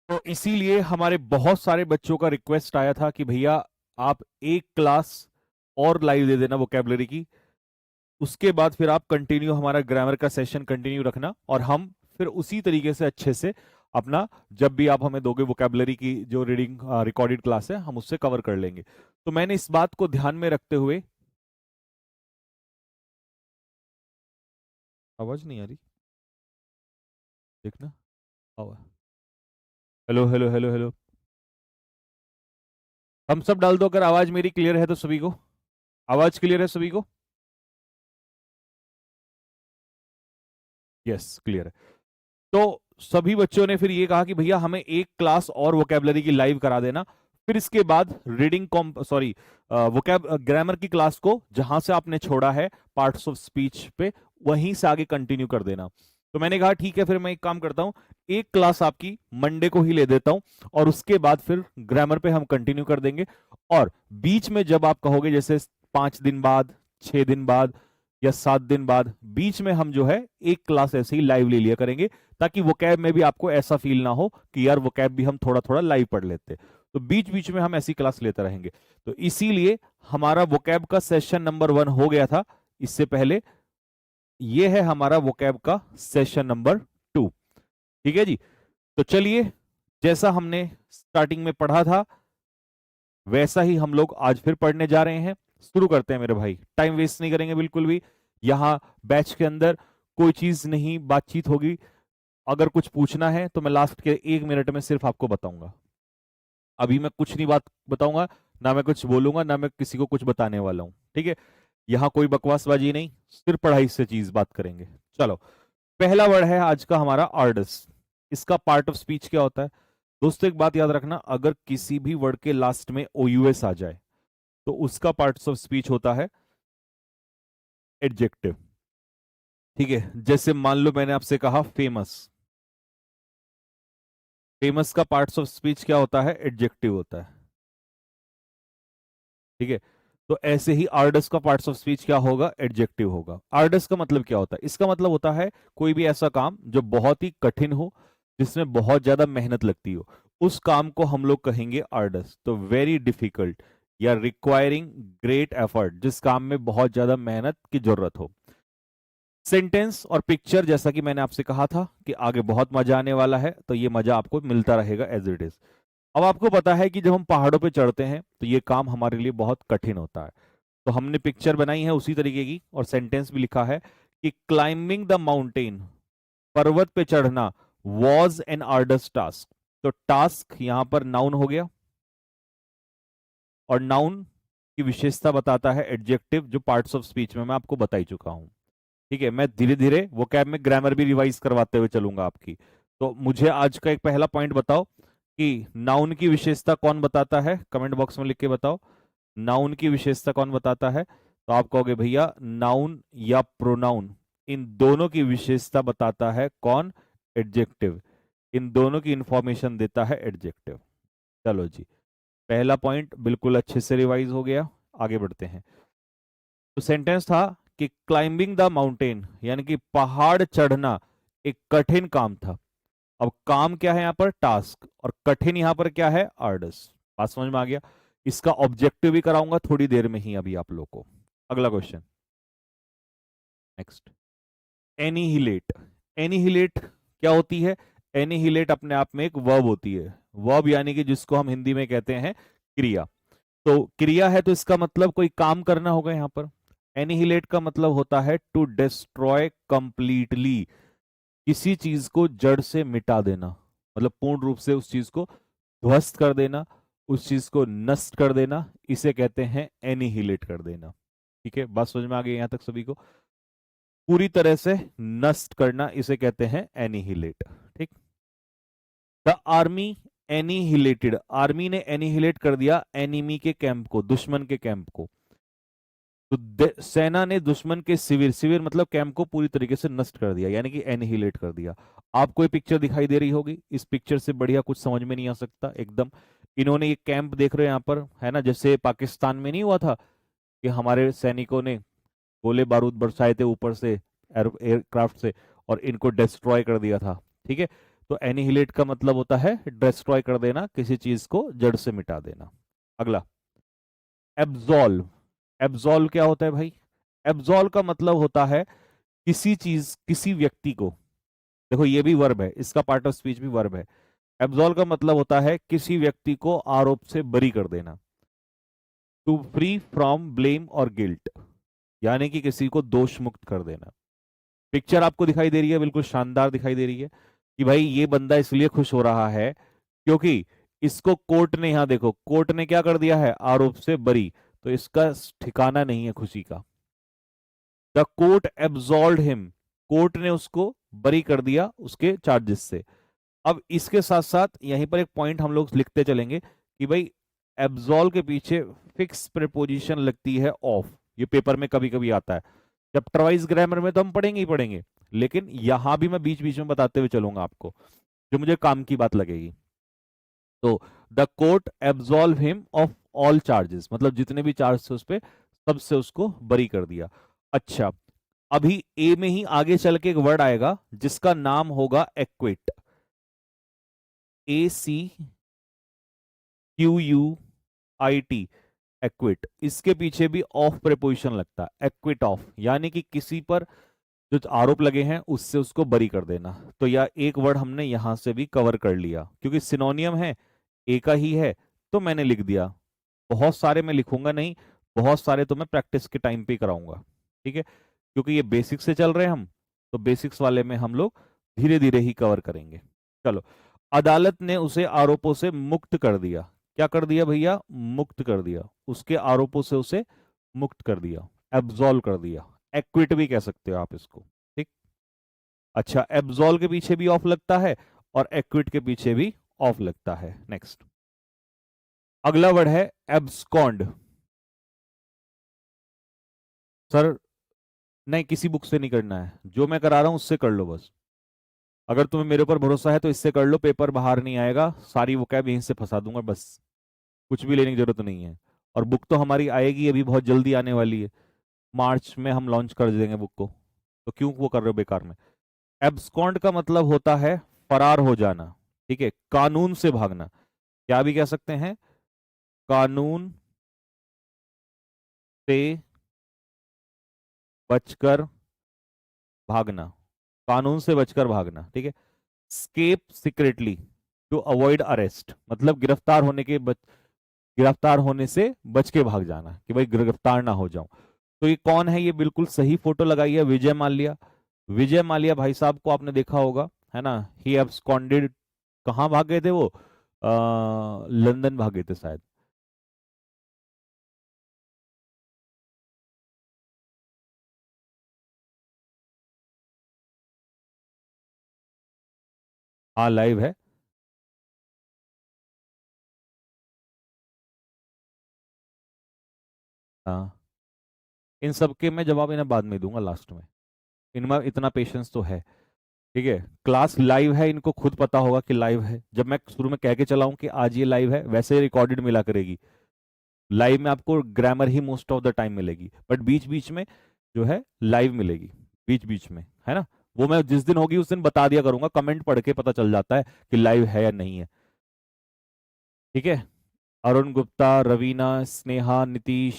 तो इसीलिए हमारे बहुत सारे बच्चों का रिक्वेस्ट आया था कि भैया आप एक क्लास और लाइव दे देना वोकेबलरी की, उसके बाद फिर आप कंटिन्यू हमारा ग्रामर का सेशन कंटिन्यू रखना, और हम फिर उसी तरीके से अच्छे से अपना, जब भी आप हमें दोगे वोकेबलरी की जो रीडिंग रिकॉर्डेड क्लास है, हम उससे कवर कर लेंगे। तो मैंने इस बात को ध्यान में रखते हुए, आवाज नहीं आ रही, देखना। हेलो हेलो हेलो हेलो, हम सब डाल दो अगर आवाज मेरी क्लियर है तो सभी को। आवाज क्लियर है सभी को? यस, क्लियर है। तो सभी बच्चों ने फिर ये कहा कि भैया हमें एक क्लास और वोकेबलरी की लाइव करा देना, फिर इसके बाद reading com sorry vocab grammar की क्लास को जहां से आपने छोड़ा है पार्ट्स ऑफ स्पीच पे, वहीं से आगे कंटिन्यू कर देना। तो मैंने कहा ठीक है, फिर मैं एक काम करता हूं, एक क्लास आपकी मंडे को ही ले देता हूं, और उसके बाद फिर ग्रामर पे हम कंटिन्यू कर देंगे। और बीच में जब आप कहोगे, जैसे 5 दिन बाद, 6 दिन बाद, या 7 दिन बाद, बीच में हम जो है एक क्लास ऐसे ही लाइव ले लिया करेंगे, ताकि वोकैब में भी आपको ऐसा फील ना हो कि यार वोकैब भी हम थोड़ा थोड़ा लाइव पढ़ लेते। तो बीच बीच में हम ऐसी क्लास लेते रहेंगे। तो इसीलिए हमारा वोकैब का सेशन नंबर 1 हो गया था इससे पहले। ये है हमारा वोकैब का सेशन नंबर 2। ठीक है जी। तो चलिए, जैसा हमने स्टार्टिंग में पढ़ा था वैसा ही हम लोग आज फिर पढ़ने जा रहे हैं। शुरू करते हैं मेरे भाई, टाइम वेस्ट नहीं करेंगे बिल्कुल भी। यहां बैच के अंदर कोई चीज नहीं बातचीत होगी। अगर कुछ पूछना है तो मैं लास्ट के 1 मिनट में सिर्फ आपको बताऊंगा। अभी मैं कुछ नहीं बात बताऊंगा, ना मैं कुछ बोलूंगा, ना मैं किसी को कुछ बताने वाला हूं। ठीक है, यहां कोई बकवासबाजी नहीं, सिर्फ पढ़ाई से चीज बात करेंगे। चलो, पहला वर्ड है आज का हमारा आर्डस। इसका पार्ट ऑफ स्पीच क्या होता है? दोस्तों एक बात याद रखना, अगर किसी भी वर्ड के लास्ट में OUS आ जाए तो उसका पार्ट ऑफ स्पीच होता है एडजेक्टिव। ठीक है, जैसे मान लो मैंने आपसे कहा फेमस, फेमस का पार्ट्स ऑफ स्पीच क्या होता है? एडजेक्टिव होता है। ठीक है, तो ऐसे ही आर्डस का पार्ट्स ऑफ स्पीच क्या होगा? एडजेक्टिव होगा। आर्डस का मतलब क्या होता है? इसका मतलब होता है कोई भी ऐसा काम जो बहुत ही कठिन हो, जिसमें बहुत ज्यादा मेहनत लगती हो, उस काम को हम लोग कहेंगे आर्डस। तो वेरी डिफिकल्ट या रिक्वायरिंग ग्रेट एफर्ट, जिस काम में बहुत ज्यादा मेहनत की जरूरत हो। सेंटेंस और पिक्चर, जैसा कि मैंने आपसे कहा था कि आगे बहुत मजा आने वाला है, तो ये मजा आपको मिलता रहेगा एज इट इज। अब आपको पता है कि जब हम पहाड़ों पे चढ़ते हैं तो ये काम हमारे लिए बहुत कठिन होता है। तो हमने पिक्चर बनाई है उसी तरीके की, और सेंटेंस भी लिखा है कि क्लाइंबिंग द माउंटेन, पर्वत पे चढ़ना, वॉज एन आर्डस टास्क। तो टास्क यहां पर नाउन हो गया, और नाउन की विशेषता बताता है एडजेक्टिव, जो पार्ट्स ऑफ स्पीच में मैं आपको बता ही चुका हूं। ठीक है, मैं धीरे धीरे वोकैब में ग्रामर भी रिवाइज करवाते हुए चलूंगा आपकी। तो मुझे आज का एक पहला पॉइंट बताओ कि नाउन की विशेषता कौन बताता है? कमेंट बॉक्स में लिख के बताओ, नाउन की विशेषता कौन बताता है? तो आप कहोगे भैया नाउन या प्रोनाउन, इन दोनों की विशेषता बताता है कौन? एडजेक्टिव। इन दोनों की इंफॉर्मेशन देता है एडजेक्टिव। चलो जी, पहला पॉइंट बिल्कुल अच्छे से रिवाइज हो गया। आगे बढ़ते हैं। तो सेंटेंस था कि क्लाइंबिंग द माउंटेन, यानी कि पहाड़ चढ़ना एक कठिन काम था। अब काम क्या है यहां पर? टास्क। और कठिन यहां पर क्या है? आर्डस। बात समझ में आ गया? इसका ऑब्जेक्टिव भी कराऊंगा थोड़ी देर में ही अभी आप लोग को। अगला क्वेश्चन, नेक्स्ट। एनिहिलेट। एनिहिलेट क्या होती है? एनिहिलेट अपने आप में एक वर्ब होती है। वर्ब यानी कि जिसको हम हिंदी में कहते हैं क्रिया। तो क्रिया है तो इसका मतलब कोई काम करना होगा यहां पर। एनिहिलेट का मतलब होता है टू डिस्ट्रॉय कंप्लीटली, किसी चीज को जड़ से मिटा देना, मतलब पूर्ण रूप से उस चीज को ध्वस्त कर देना, उस चीज को नष्ट कर देना, इसे कहते हैं एनिहिलेट कर देना। ठीक है, बात समझ में आ गई यहां तक सभी को? पूरी तरह से नष्ट करना, इसे कहते हैं एनिहिलेट। ठीक। द आर्मी एनिहिलेटेड, आर्मी ने एनिहिलेट कर दिया एनिमी के कैंप को, दुश्मन के कैंप को। तो सेना ने दुश्मन के शिविर, शिविर मतलब कैंप को पूरी तरीके से नष्ट कर दिया, यानी कि एनिहिलेट कर दिया। आपको ये पिक्चर दिखाई दे रही होगी, इस पिक्चर से बढ़िया कुछ समझ में नहीं आ सकता एकदम। इन्होंने ये कैंप देख रहे हो यहाँ पर, है ना, जैसे पाकिस्तान में नहीं हुआ था कि हमारे सैनिकों ने गोले बारूद बरसाए थे ऊपर से एयरक्राफ्ट से, और इनको डिस्ट्रॉय कर दिया था। ठीक है, तो एनिहिलेट का मतलब होता है डिस्ट्रॉय कर देना, किसी चीज को जड़ से मिटा देना। अगला एब्जॉल्व। एब्जॉल्व क्या होता है भाई? एब्जॉल्व का मतलब होता है किसी चीज, किसी व्यक्ति को, देखो ये भी वर्ब है, इसका पार्ट ऑफ स्पीच भी वर्ब है। एब्जॉल्व का मतलब होता है किसी व्यक्ति को आरोप से बरी कर देना। टू फ्री फ्रॉम ब्लेम और गिल्ट, यानी कि किसी को दोष मुक्त कर देना। पिक्चर आपको दिखाई दे रही है, बिल्कुल शानदार दिखाई दे रही है कि भाई ये बंदा इसलिए खुश हो रहा है क्योंकि इसको कोर्ट ने, यहां देखो कोर्ट ने क्या कर दिया है, आरोप से बरी, तो इसका ठिकाना नहीं है खुशी का। The court absolved him, court ने उसको बरी कर दिया उसके चार्जेस से। अब इसके साथ साथ यहीं पर एक पॉइंट हम लोग लिखते चलेंगे कि भाई एब्सॉल्व के पीछे फिक्स प्रीपोजिशन लगती है ऑफ। ये पेपर में कभी कभी आता है, चैप्टर वाइज ग्रामर में तो हम पढ़ेंगे ही पढ़ेंगे, लेकिन यहां भी मैं बीच बीच में बताते हुए चलूंगा आपको, जो मुझे काम की बात लगेगी। तो the court absolve him of all charges, मतलब जितने भी चार्ज थे उस पे सबसे उसको बरी कर दिया। अच्छा, अभी ए में ही आगे चल के एक वर्ड आएगा जिसका नाम होगा एक्विट। ACQUIT, equity. इसके पीछे भी ऑफ प्रीपोजिशन लगता है, एक्विट ऑफ, यानी कि किसी पर जो आरोप लगे हैं उससे उसको बरी कर देना। तो यह एक वर्ड हमने यहां से भी कवर कर लिया, क्योंकि सिनोनियम है, एक ही है, तो मैंने लिख दिया। बहुत सारे मैं लिखूंगा नहीं, बहुत सारे तो मैं प्रैक्टिस के टाइम पे ही कराऊंगा, ठीक है, क्योंकि ये बेसिक्स से चल रहे हैं हम, तो बेसिक्स वाले में हम लोग धीरे धीरे ही कवर करेंगे। चलो, अदालत ने उसे आरोपों से मुक्त कर दिया। क्या कर दिया भैया? मुक्त कर दिया, उसके आरोपों से उसे मुक्त कर दिया, एब्सॉल्व कर दिया। एक्विट भी कह सकते हो आप इसको, ठीक। अच्छा, एब्सॉल्व के पीछे भी ऑफ लगता है और एक्विट के पीछे भी ऑफ लगता है। नेक्स्ट, अगला वर्ड है एब्सकॉन्ड। सर नहीं, किसी बुक से नहीं करना है, जो मैं करा रहा हूं उससे कर लो बस। अगर तुम्हें मेरे ऊपर भरोसा है तो इससे कर लो, पेपर बाहर नहीं आएगा, सारी वो कैब यहीं से फंसा दूंगा बस, कुछ भी लेने की जरूरत नहीं है। और बुक तो हमारी आएगी, अभी बहुत जल्दी आने वाली है, मार्च में हम लॉन्च कर देंगे बुक को, तो क्यों वो कर रहे हो बेकार में। एब्सकॉन्ड का मतलब होता है फरार हो जाना, ठीक है, कानून से भागना। क्या भी कह सकते हैं, कानून से बचकर भागना, कानून से बचकर भागना, ठीक है। Escape secretly to avoid arrest, मतलब गिरफ्तार होने से बच के भाग जाना, कि भाई गिरफ्तार ना हो जाऊं। तो ये कौन है? ये बिल्कुल सही फोटो लगाई है, विजय माल्या। विजय माल्या भाई साहब को आपने देखा होगा, है ना, ही एब्सकॉन्डेड। कहाँ भाग गए थे वो? लंदन भाग गए थे शायद। हाँ, लाइव है। हाँ, इन सब के मैं जवाब इन्हें बाद में दूंगा, लास्ट में। इनमें इतना पेशेंस तो है, ठीक है। क्लास लाइव है, इनको खुद पता होगा कि लाइव है। जब मैं शुरू में कह के चला हूं कि आज ये लाइव है, वैसे रिकॉर्डेड मिला करेगी। लाइव में आपको grammar he most of the time मिलेगी, बट बीच बीच में जो है लाइव मिलेगी, बीच बीच में, है ना। वो मैं जिस दिन होगी उस दिन बता दिया करूंगा, कमेंट पढ़ के पता चल जाता है कि लाइव है या नहीं है, ठीक है। अरुण गुप्ता, रवीना, स्नेहा, नीतीश,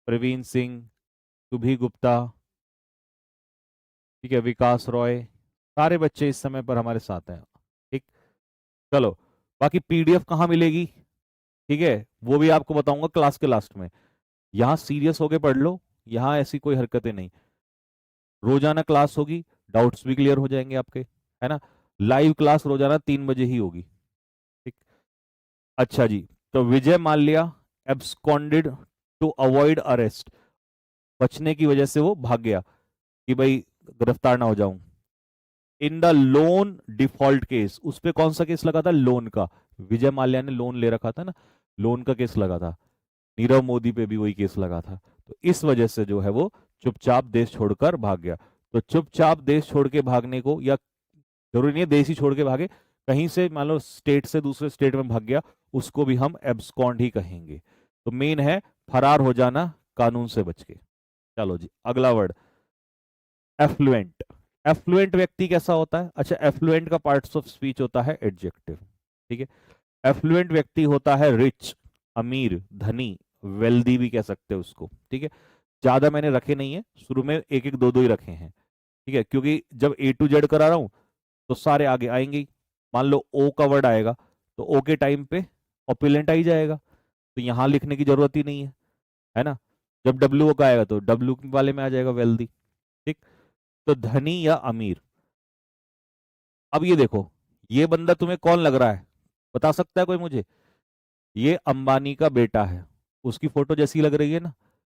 प्रवीण सिंह, सुभी गुप्ता, ठीक है, विकास रॉय, सारे बच्चे इस समय पर हमारे साथ हैं, ठीक। चलो, बाकी पीडीएफ कहाँ मिलेगी, ठीक है, वो भी आपको बताऊंगा क्लास के लास्ट में। यहाँ सीरियस होके पढ़ लो, यहाँ ऐसी कोई हरकतें नहीं। रोजाना क्लास होगी, डाउट्स भी क्लियर हो जाएंगे आपके, है ना। लाइव क्लास रोजाना 3 बजे ही होगी, ठीक। अच्छा जी, तो Vijay Mallya absconded to avoid arrest, बचने की वजह से वो भाग गया कि भाई गिरफ्तार ना हो जाऊं। In the loan default case, उस पे कौन सा केस लगा था? लोन का। विजय माल्या ने लोन ले रखा था ना, लोन का केस लगा था। नीरव मोदी पे भी वही केस लगा था, तो इस वजह से जो है वो चुपचाप देश छोड़कर भाग गया। तो चुपचाप देश छोड़ के भागने को, या जरूरी नहीं है देश ही छोड़ के भागे, कहीं से मान लो स्टेट से दूसरे स्टेट में भाग गया, उसको भी हम एब्सकॉन्ड ही कहेंगे। तो मेन है फरार हो जाना कानून से बच के। चलो जी, अगला वर्ड एफ्लुएंट। एफ्लुएंट व्यक्ति कैसा होता है? अच्छा, एफ्लुएंट का पार्ट्स ऑफ स्पीच होता है एडजेक्टिव, ठीक है। एफ्लुएंट व्यक्ति होता है रिच, अमीर, धनी, वेल्दी भी कह सकते हैं उसको, ठीक है। ज्यादा मैंने रखे नहीं है, शुरू में एक एक दो दो ही रखे हैं, ठीक है, क्योंकि जब ए टू जेड करा रहा हूं तो सारे आगे आएंगे ही। मान लो ओ का वर्ड आएगा तो ओ के टाइम पे ऑपुलेंट आ ही जाएगा, तो यहां लिखने की जरूरत ही नहीं है ना। जब डब्ल्यू का आएगा तो डब्ल्यू वाले में आ जाएगा वेल्दी, ठीक। तो धनी या अमीर। अब ये देखो, ये बंदा तुम्हें कौन लग रहा है, बता सकता है कोई मुझे? ये अंबानी का बेटा है, उसकी फोटो जैसी लग रही है ना।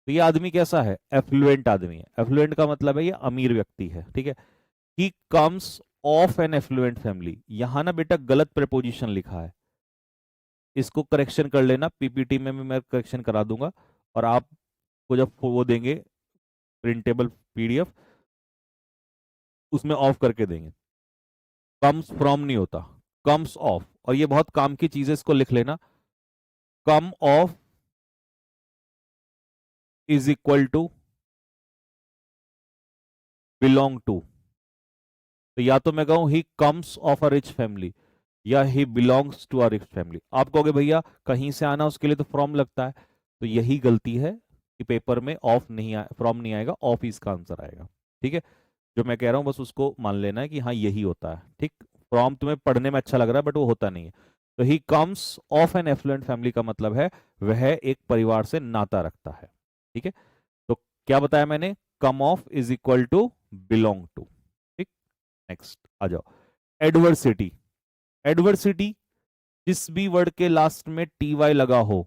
तो ये आदमी कैसा है? एफ्लुएंट आदमी है। एफ्लुएंट का मतलब है ये अमीर व्यक्ति है, ठीक है। He comes of an affluent family. यहां ना बेटा गलत प्रेपोजिशन लिखा है, इसको करेक्शन कर लेना, पीपीटी में भी मैं करेक्शन करा दूंगा, और आपको जब वो देंगे प्रिंटेबल पीडीएफ, उसमें ऑफ करके देंगे। कम्स फ्रॉम नहीं होता, कम्स ऑफ। और ये बहुत काम की चीज है, इसको लिख लेना। Come of is equal to belong to. तो या तो मैं कहूं he comes of a rich family, या he belongs to a rich family. आप कहोगे भैया कहीं से आना उसके लिए तो फ्रॉम लगता है, तो यही गलती है कि पेपर में ऑफ नहीं आए, फ्रॉम नहीं आएगा, ऑफ ही इसका आंसर आएगा, ठीक है। जो मैं कह रहा हूं बस उसको मान लेना है कि हाँ यही होता है, ठीक। फ्रॉम तुम्हें पढ़ने में अच्छा लग रहा है बट वो होता नहीं है। तो he comes of an affluent family का मतलब है वह एक परिवार से नाता रखता है, ठीक है। तो क्या बताया मैंने? Come of is equal to belong to, ठीक। नेक्स्ट आ जाओ, एडवर्सिटी। एडवर्सिटी, जिस भी वर्ड के लास्ट में टी वाई लगा हो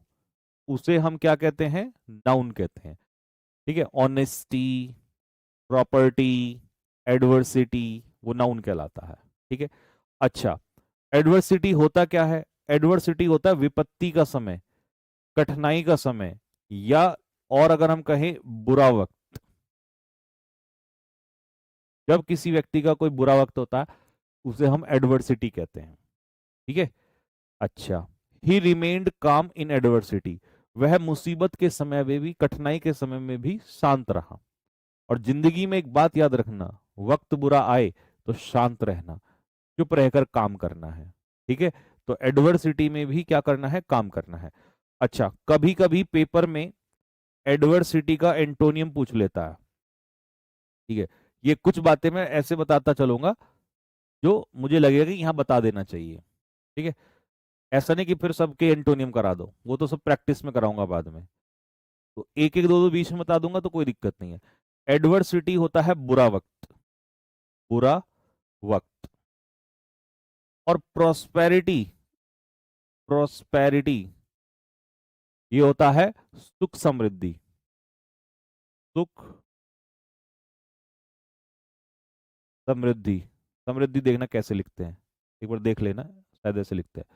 उसे हम क्या कहते हैं? नाउन कहते हैं, ठीक है। ऑनेस्टी, प्रॉपर्टी, एडवर्सिटी, वो नाउन कहलाता है, ठीक है। अच्छा, एडवर्सिटी होता क्या है? एडवर्सिटी होता है विपत्ति का समय, कठिनाई का समय, या और अगर हम कहें बुरा वक्त। जब किसी व्यक्ति का कोई बुरा वक्त होता है उसे हम एडवर्सिटी कहते हैं, ठीक है। अच्छा, ही रिमेन्ड काम इन एडवर्सिटी। वह मुसीबत के समय में भी, कठिनाई के समय में भी शांत रहा। और जिंदगी में एक बात याद रखना, वक्त बुरा आए तो शांत रहना, चुप रहकर काम करना है, ठीक है। तो एडवर्सिटी में भी क्या करना है? काम करना है। अच्छा, कभी कभी पेपर में एडवर्सिटी का एंटोनियम पूछ लेता है, ठीक है। ये कुछ बातें मैं ऐसे बताता चलूंगा जो मुझे लगेगा कि यहां बता देना चाहिए, ठीक है। ऐसा नहीं कि फिर सबके एंटोनियम करा दो, वो तो सब प्रैक्टिस में कराऊंगा बाद में। तो एक एक दो दो बीच में बता दूंगा तो कोई दिक्कत नहीं है। एडवर्सिटी होता है बुरा वक्त, बुरा वक्त। और प्रोस्पेरिटी, प्रोस्पेरिटी ये होता है सुख समृद्धि, सुख समृद्धि। समृद्धि देखना कैसे लिखते हैं, एक बार देख लेना, शायद ऐसे लिखते हैं,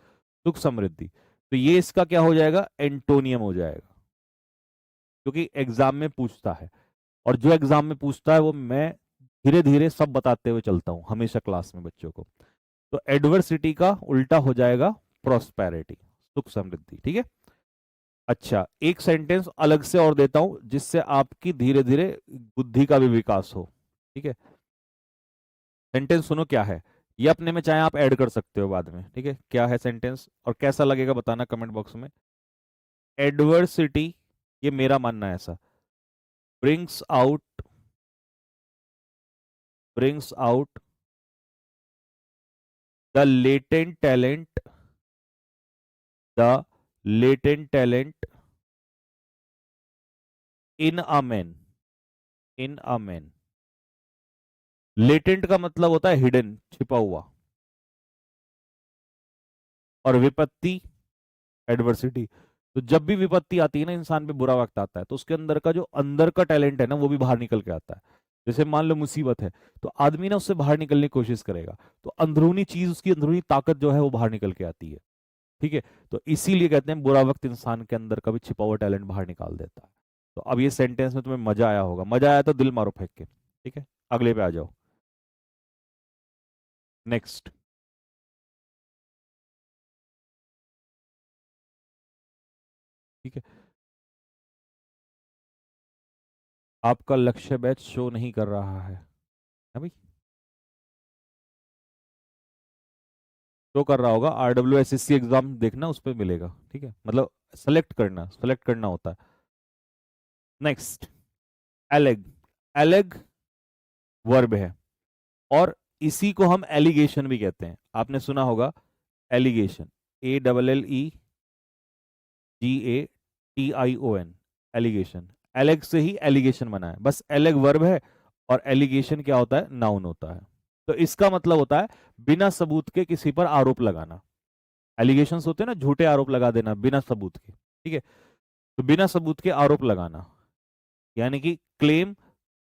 सुख समृद्धि। तो ये इसका क्या हो जाएगा? एंटोनियम हो जाएगा, क्योंकि एग्जाम में पूछता है। और जो एग्जाम में पूछता है वो मैं धीरे धीरे सब बताते हुए चलता हूं हमेशा क्लास में बच्चों को। तो एडवर्सिटी का उल्टा हो जाएगा प्रोस्पेरिटी, सुख समृद्धि, ठीक है। अच्छा, एक सेंटेंस अलग से और देता हूं जिससे आपकी धीरे धीरे बुद्धि का भी विकास हो, ठीक है। सेंटेंस सुनो क्या है, ये अपने में चाहे आप ऐड कर सकते हो बाद में, ठीक है। क्या है सेंटेंस और कैसा लगेगा बताना कमेंट बॉक्स में। एडवर्सिटी, ये मेरा मानना है ऐसा, brings out, brings out the latent talent, the latent talent in a man, in a man. Latent का मतलब होता है हिडन, छिपा हुआ। और विपत्ति, एडवर्सिटी। तो जब भी विपत्ति आती है ना, इंसान पे बुरा वक्त आता है, तो उसके अंदर का जो अंदर का टैलेंट है ना वो भी बाहर निकल के आता है। जैसे मान लो मुसीबत है, तो आदमी ना उससे बाहर निकलने की कोशिश करेगा, तो अंदरूनी चीज, उसकी अंदरूनी ताकत जो है वो बाहर निकल के आती है, ठीक है। तो इसीलिए कहते हैं बुरा वक्त इंसान के अंदर का भी छिपा हुआ टैलेंट बाहर निकाल देता है। तो अब ये सेंटेंस में तुम्हें मजा आया होगा, मजा आया तो दिल मारो फेंक के, ठीक है। अगले पे आ जाओ, नेक्स्ट। ठीक है, आपका लक्ष्य बैच शो नहीं कर रहा है भाई? शो कर रहा होगा, RWSSC एग्जाम देखना, उस पर मिलेगा, ठीक है, मतलब सेलेक्ट करना होता है। नेक्स्ट, एलेग। एलेग वर्ब है, और इसी को हम एलिगेशन भी कहते हैं। आपने सुना होगा एलिगेशन, ALLEGATION, एलिगेशन। एलेग से ही एलिगेशन बना है, बस एलेग वर्ब है और एलिगेशन क्या होता है, नाउन होता है। तो इसका मतलब होता है बिना सबूत के किसी पर आरोप लगाना। एलिगेशंस होते हैं ना, झूठे आरोप लगा देना बिना सबूत के, ठीक है। तो बिना सबूत के आरोप लगाना, यानी कि क्लेम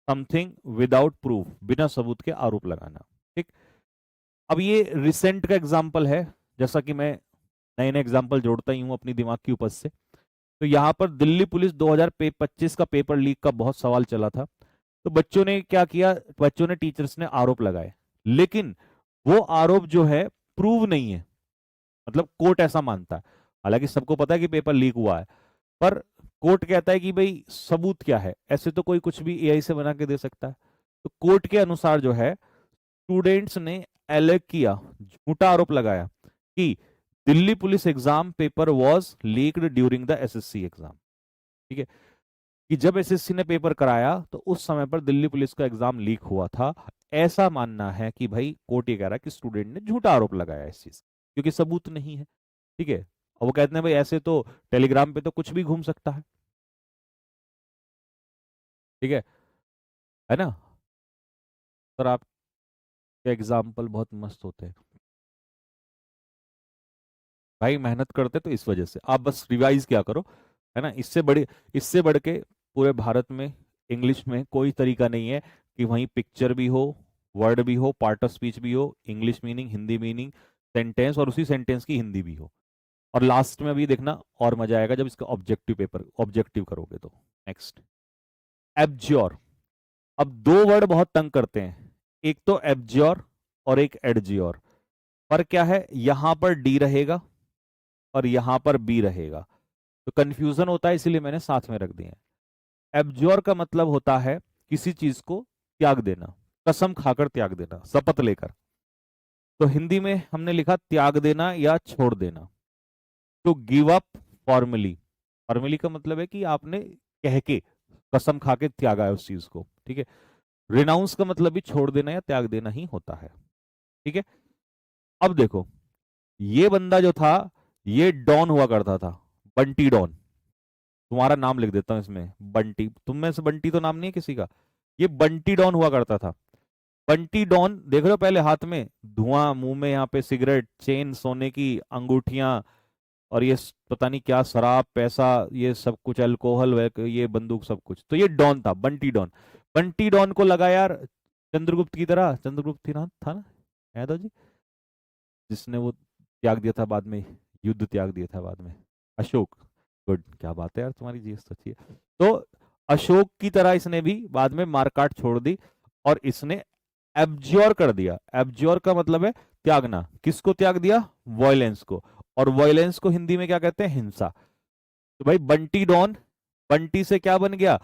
समथिंग विदाउट प्रूफ, बिना सबूत के आरोप लगाना, ठीक। अब ये रिसेंट का एग्जाम्पल है, जैसा कि मैं नए नए एग्जाम्पल जोड़ता ही हूं अपनी दिमाग की उपज से। तो यहाँ पर दिल्ली पुलिस 2025 का पेपर लीक का बहुत सवाल चला था। तो बच्चों ने क्या किया, बच्चों ने, टीचर्स ने आरोप लगाए, लेकिन वो आरोप जो है प्रूव नहीं है, मतलब कोर्ट ऐसा मानता है। हालांकि सबको पता है कि पेपर लीक हुआ है, पर कोर्ट कहता है कि भाई सबूत क्या है, ऐसे तो कोई कुछ भी एआई से बना के दे सकता है। तो कोर्ट के अनुसार जो है, स्टूडेंट्स ने एलेग किया, झूठा आरोप लगाया कि Delhi police exam paper was leaked during the assessee exam, ठीक है, कि जब एसएससी ने पेपर कराया तो उस समय पर दिल्ली पुलिस का एग्जाम लीक हुआ था। ऐसा मानना है कि भाई, कोर्ट ये कह रहा है कि स्टूडेंट ने झूठा आरोप लगाया इस चीज, क्योंकि सबूत नहीं है, ठीक है। और वो कहते हैं भाई ऐसे तो टेलीग्राम पे तो कुछ भी घूम सकता है, ठीक है ना। सर आपके एग्जाम्पल बहुत मस्त होते हैं भाई, मेहनत करते तो इस वजह से। आप बस रिवाइज क्या करो, है ना। इससे बढ़ के पूरे भारत में इंग्लिश में कोई तरीका नहीं है कि वहीं पिक्चर भी हो, वर्ड भी हो, पार्ट ऑफ स्पीच भी हो, English meaning, Hindi meaning, sentence, और उसी सेंटेंस की हिंदी भी हो। और लास्ट में अभी देखना और मजा आएगा जब इसका ऑब्जेक्टिव करोगे तो। Next, abjure. अब दो वर्ड बहुत तंग करते हैं, एक तो एब्ज्योर और एक एडज्योर। पर क्या है, यहां पर डी रहेगा और यहां पर बी रहेगा, तो कंफ्यूजन होता है, इसीलिए मैंने साथ में रख दिए हैं। एब्ज्योर का मतलब होता है किसी चीज को त्याग देना, कसम खाकर त्याग देना, शपथ लेकर। तो हिंदी में हमने लिखा त्याग देना या छोड़ देना। तो गिव अप फॉर्मली, फॉर्मली का मतलब है कि आपने कह के, कसम खा के त्यागा है उस चीज को, ठीक है। रिनाउंस का मतलब भी छोड़ देना या त्याग देना ही होता है, ठीक है। अब देखो, ये बंदा जो था, ये डॉन हुआ करता था, बंटी डॉन। तुम्हारा नाम लिख देता हूं इसमें, बंटी। तुम में से बंटी तो नाम नहीं है किसी का। ये बंटी डॉन हुआ करता था। बंटी डॉन देख रहे हो, पहले हाथ में धुआं, मुंह में यहाँ पे सिगरेट, चेन, सोने की अंगूठियां, और ये पता नहीं क्या, शराब, पैसा, ये सब कुछ, अल्कोहल, ये बंदूक, सब कुछ। तो ये डॉन था, बंटी डॉन। बंटी डॉन को लगा यार चंद्रगुप्त की तरह, चंद्रगुप्त थी ना, था ना, याद हो जी, जिसने वो त्याग दिया था बाद में, युद्ध त्याग दिया था बाद में, अशोक। गुड, क्या बात है यार, तुम्हारी जीएस तो अच्छी है। तो अशोक की तरह इसने भी बाद में मारकाट छोड़ दी, और इसने एब्ज्योर कर दिया। एब्ज्योर का मतलब है त्यागना। किसको त्याग दिया, वॉयलेंस को। और वॉयलेंस को हिंदी में क्या कहते हैं, हिंसा। तो भाई बंटी डॉन, बंटी से क्या बन गया,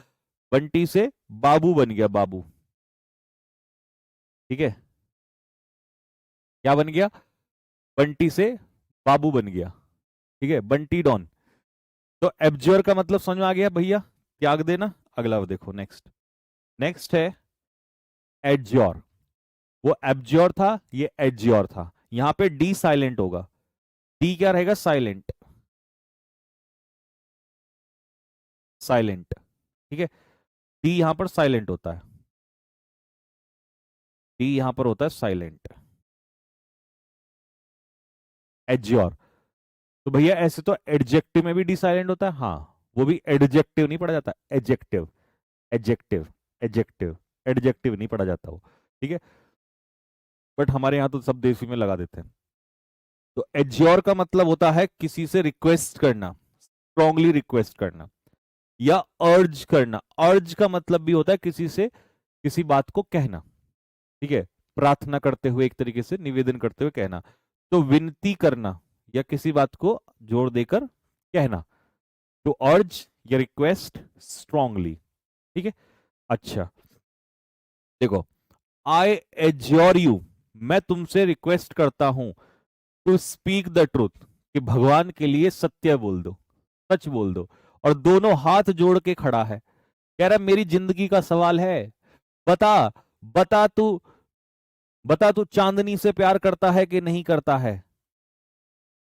बंटी से बाबू बन गया, बाबू, ठीक है। क्या बन गया, बंटी से बाबू बन गया, ठीक है, बंटी डॉन। तो एब्ज्योर का मतलब समझ में आ गया भैया, त्याग देना। अगला देखो, नेक्स्ट। नेक्स्ट है एडज्योर। वो एब्ज्योर था, ये एडज्योर था। यहां पे डी साइलेंट होगा। डी क्या रहेगा, साइलेंट, साइलेंट, ठीक है। डी यहां पर साइलेंट होता है, डी यहां पर होता है साइलेंट, एडज्योर। तो भैया ऐसे तो एडजेक्टिव में भी डी साइलेंट होता है, हाँ, वो भी एडजेक्टिव नहीं पढ़ा जाता, एडजेक्टिव, एडजेक्टिव, एडजेक्टिव, एडजेक्टिव नहीं पढ़ा जाता वो, ठीक है। बट हमारे यहाँ तो सब देसी में लगा देते हैं। तो एज्योर का मतलब होता है किसी से रिक्वेस्ट करना, स्ट्रांगली रिक्वेस्ट करना, या अर्ज करना। अर्ज का मतलब भी होता है किसी से किसी बात को कहना, ठीक है, प्रार्थना करते हुए, एक तरीके से निवेदन करते हुए कहना। तो विनती करना या किसी बात को जोर देकर कहना, तो अर्ज या रिक्वेस्ट स्ट्रांगली, ठीक है। अच्छा, देखो, आई एज्योर यू, मैं तुमसे रिक्वेस्ट करता हूं, टू स्पीक द ट्रूथ, कि भगवान के लिए सत्य बोल दो, सच बोल दो। और दोनों हाथ जोड़ के खड़ा है, कह रहा मेरी जिंदगी का सवाल है, बता, बता तू, बता तू चांदनी से प्यार करता है कि नहीं करता है।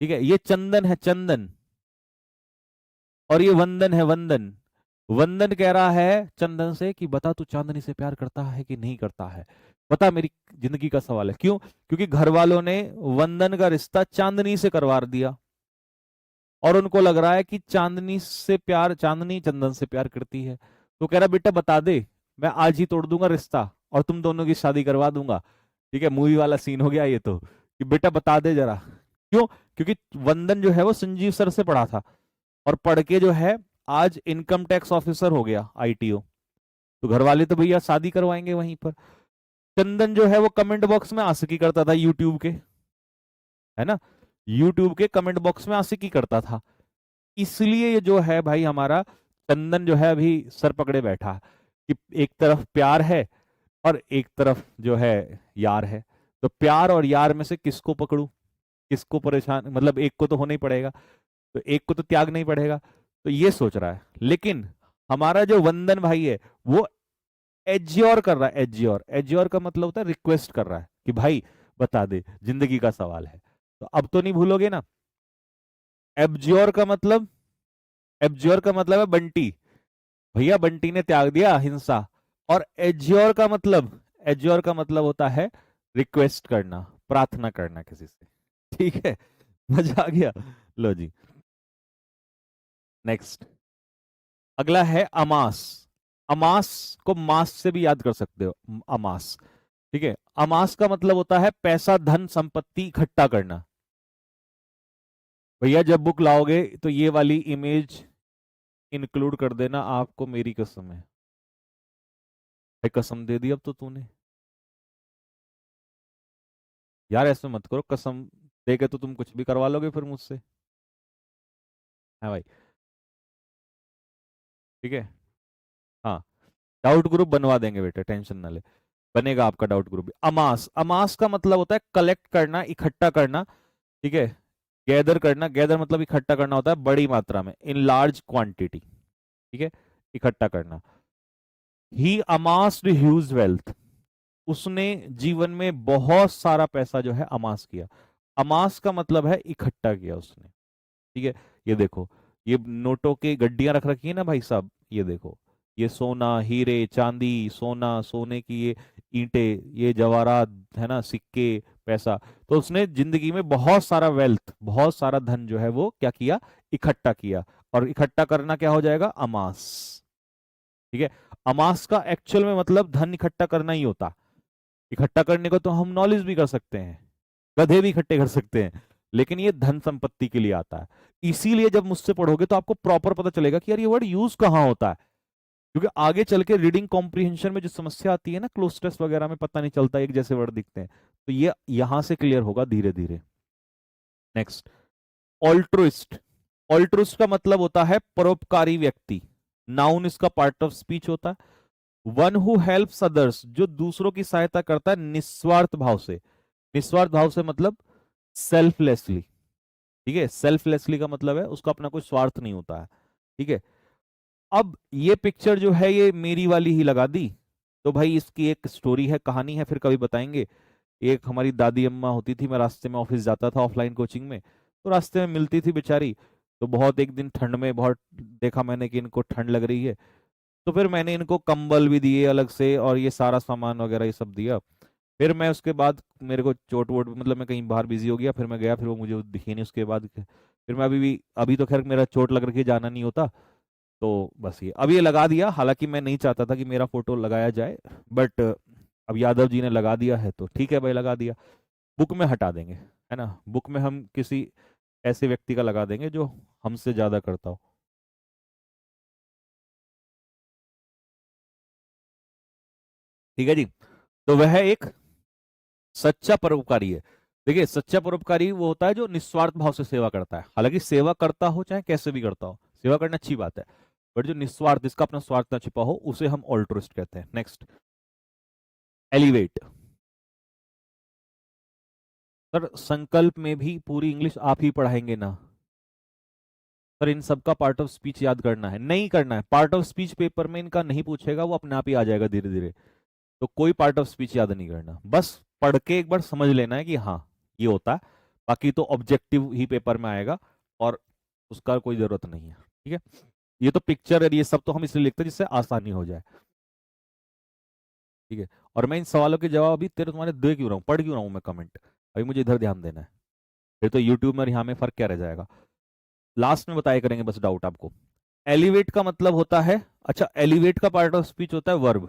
ठीक है, ये चंदन है, चंदन, और ये वंदन है, वंदन। वंदन कह रहा है चंदन से कि बता तू चांदनी से प्यार करता है कि नहीं करता है, बता, मेरी जिंदगी का सवाल है। क्यों? क्योंकि घर वालों ने वंदन का रिश्ता चांदनी से करवा दिया, और उनको लग रहा है कि चांदनी से प्यार, चांदनी चंदन से प्यार करती है। तो कह रहा बेटा बता दे, मैं आज ही तोड़ दूंगा रिश्ता और तुम दोनों की शादी करवा दूंगा। ठीक है, मूवी वाला सीन हो गया ये तो, कि बेटा बता दे जरा। क्यों? क्योंकि वंदन जो है वो संजीव सर से पढ़ा था, और पढ़ के जो है आज इनकम टैक्स ऑफिसर हो गया, आईटीओ। तो घर वाले तो भैया शादी करवाएंगे वहीं पर। चंदन जो है वो कमेंट बॉक्स में आशिकी करता था यूट्यूब के, है ना, यूट्यूब के कमेंट बॉक्स में आशिकी करता था। इसलिए ये जो है भाई हमारा चंदन जो है अभी सर पकड़े बैठा है, कि एक तरफ प्यार है और एक तरफ जो है यार है। तो प्यार और यार में से किसको पकड़ूं, किसको परेशान, मतलब एक को तो होना ही पड़ेगा, तो एक को तो त्याग नहीं पड़ेगा। तो ये सोच रहा है। लेकिन हमारा जो वंदन भाई है वो एज्योर कर रहा है, एज्योर, एज्योर का मतलब होता है रिक्वेस्ट कर रहा है कि भाई बता दे, जिंदगी का सवाल है। तो अब तो नहीं भूलोगे ना। एब्ज्योर का मतलब, एब्ज्योर का मतलब है बंटी, भैया बंटी ने त्याग दिया हिंसा। और एज्योर का मतलब, एज्योर का मतलब होता है रिक्वेस्ट करना, प्रार्थना करना किसी से। ठीक है, मजा आ गया। लो जी, नेक्स्ट। अगला है अमास। अमास को मास से भी याद कर सकते हो, अमास। ठीक है, अमास का मतलब होता है पैसा, धन, संपत्ति इकट्ठा करना। भैया जब बुक लाओगे तो ये वाली इमेज इंक्लूड कर देना, आपको मेरी कसम है। कसम दे दी अब तो तूने, यार ऐसे मत करो, कसम दे के तो तुम कुछ भी करवा लोगे फिर मुझसे। है भाई, ठीक है। हाँ, डाउट ग्रुप बनवा देंगे बेटे, टेंशन ना ले, बनेगा आपका डाउट ग्रुप भी। अमास, अमास का मतलब होता है कलेक्ट करना, इकट्ठा करना। ठीक है, गैदर करना, गैदर मतलब इकट्ठा करना होता है बड़ी मात्रा में, इन लार्ज क्वांटिटी। ठीक है, इकट्ठा करना। ही अमास्ड ह्यूज वेल्थ, उसने जीवन में बहुत सारा पैसा जो है अमास किया। अमास का मतलब है इकट्ठा किया उसने। ठीक है, ये देखो, ये नोटों के गड्डियां रख रखी है ना भाई साहब, ये देखो, ये सोना, हीरे, चांदी, सोना, सोने की ये ईंटें, ये जवाहरात, है ना, सिक्के, पैसा। तो उसने जिंदगी में बहुत सारा वेल्थ, बहुत सारा धन जो है वो क्या किया, इकट्ठा किया। और इकट्ठा करना क्या हो जाएगा, अमास। ठीक है, अमास का एक्चुअल में मतलब धन इकट्ठा करना ही होता। इकट्ठा करने को तो हम नॉलेज भी कर सकते हैं, गधे भी इकट्ठे कर सकते हैं, लेकिन ये धन संपत्ति के लिए आता है। इसीलिए जब मुझसे पढ़ोगे तो आपको प्रॉपर पता चलेगा कि यार ये वर्ड यूज कहाँ होता है। क्योंकि आगे चल के रीडिंग कॉम्प्रिहेंशन में जो समस्या आती है ना, क्लोज टेस्ट वगैरह में पता नहीं चलता, एक जैसे वर्ड दिखते हैं, तो ये यहां से क्लियर होगा धीरे धीरे। नेक्स्ट, ऑल्ट्रुइस्ट। ऑल्ट्रुइस्ट का मतलब होता है परोपकारी व्यक्ति। नाउन इसका पार्ट ऑफ स्पीच होता है। वन हु हेल्प्स अदर्स, जो दूसरों की सहायता करता है निस्वार्थ भाव से। निस्वार्थ भाव से मतलब सेल्फलेसली। ठीक है, सेल्फलेसली का मतलब है उसका अपना कोई स्वार्थ नहीं होता है। ठीक है, अब ये पिक्चर जो है ये मेरी वाली ही लगा दी, तो भाई इसकी एक स्टोरी है, कहानी है, फिर कभी बताएंगे। एक हमारी दादी अम्मा होती थी, मैं रास्ते में ऑफिस जाता था ऑफलाइन कोचिंग में, तो रास्ते में मिलती थी बेचारी। तो बहुत एक दिन ठंड में बहुत देखा मैंने कि इनको ठंड लग रही है, तो फिर मैंने इनको कंबल भी दिए अलग से और ये सारा सामान वगैरह ये सब दिया। फिर मैं उसके बाद मेरे को चोट वोट, मतलब मैं कहीं बाहर बिजी हो गया, फिर मैं गया, फिर वो मुझे दिखी नहीं उसके बाद। फिर मैं अभी भी, अभी तो खैर मेरा चोट लग रखी है, जाना नहीं होता। तो बस ये अब ये लगा दिया, हालांकि मैं नहीं चाहता था कि मेरा फोटो लगाया जाए, बट अब यादव जी ने लगा दिया है तो ठीक है भाई, लगा दिया। बुक में हटा देंगे, है ना, बुक में हम किसी ऐसे व्यक्ति का लगा देंगे जो हमसे ज्यादा करता हो। ठीक है जी, तो वह एक सच्चा परोपकारी है। देखिए, सच्चा परोपकारी वो होता है जो निस्वार्थ भाव से सेवा करता है। हालांकि सेवा करता हो चाहे कैसे भी करता हो, सेवा करना अच्छी बात है, बट जो निस्वार्थ, जिसका अपना स्वार्थ ना छिपा हो, उसे हम ऑल्ट्रुइस्ट कहते हैं। Next, elevate. सर संकल्प में भी पूरी इंग्लिश आप ही पढ़ाएंगे ना? सर इन सबका पार्ट ऑफ स्पीच याद करना है? नहीं करना है। पार्ट ऑफ स्पीच पेपर में इनका नहीं पूछेगा, वो अपने आप ही आ जाएगा धीरे धीरे। तो कोई पार्ट ऑफ स्पीच याद नहीं करना, बस पढ़ के एक बार समझ लेना है कि हाँ ये होता है। बाकी तो ऑब्जेक्टिव ही पेपर में आएगा और उसका कोई जरूरत नहीं है। ठीक है, ये तो पिक्चर है, ये सब तो हम इसलिए लिखते हैं जिससे आसानी हो जाए। ठीक है, और मैं इन सवालों के जवाब अभी तेरे तुम्हारे दे क्यों रहा हूँ, पढ़ क्यों रहा हूँ मैं कमेंट? अभी मुझे इधर ध्यान देना है, फिर तो यूट्यूब में और यहाँ में फर्क क्या रह जाएगा। लास्ट में बताया करेंगे बस डाउट आपको। एलिवेट का मतलब होता है, अच्छा एलिवेट का पार्ट ऑफ स्पीच होता है वर्ब।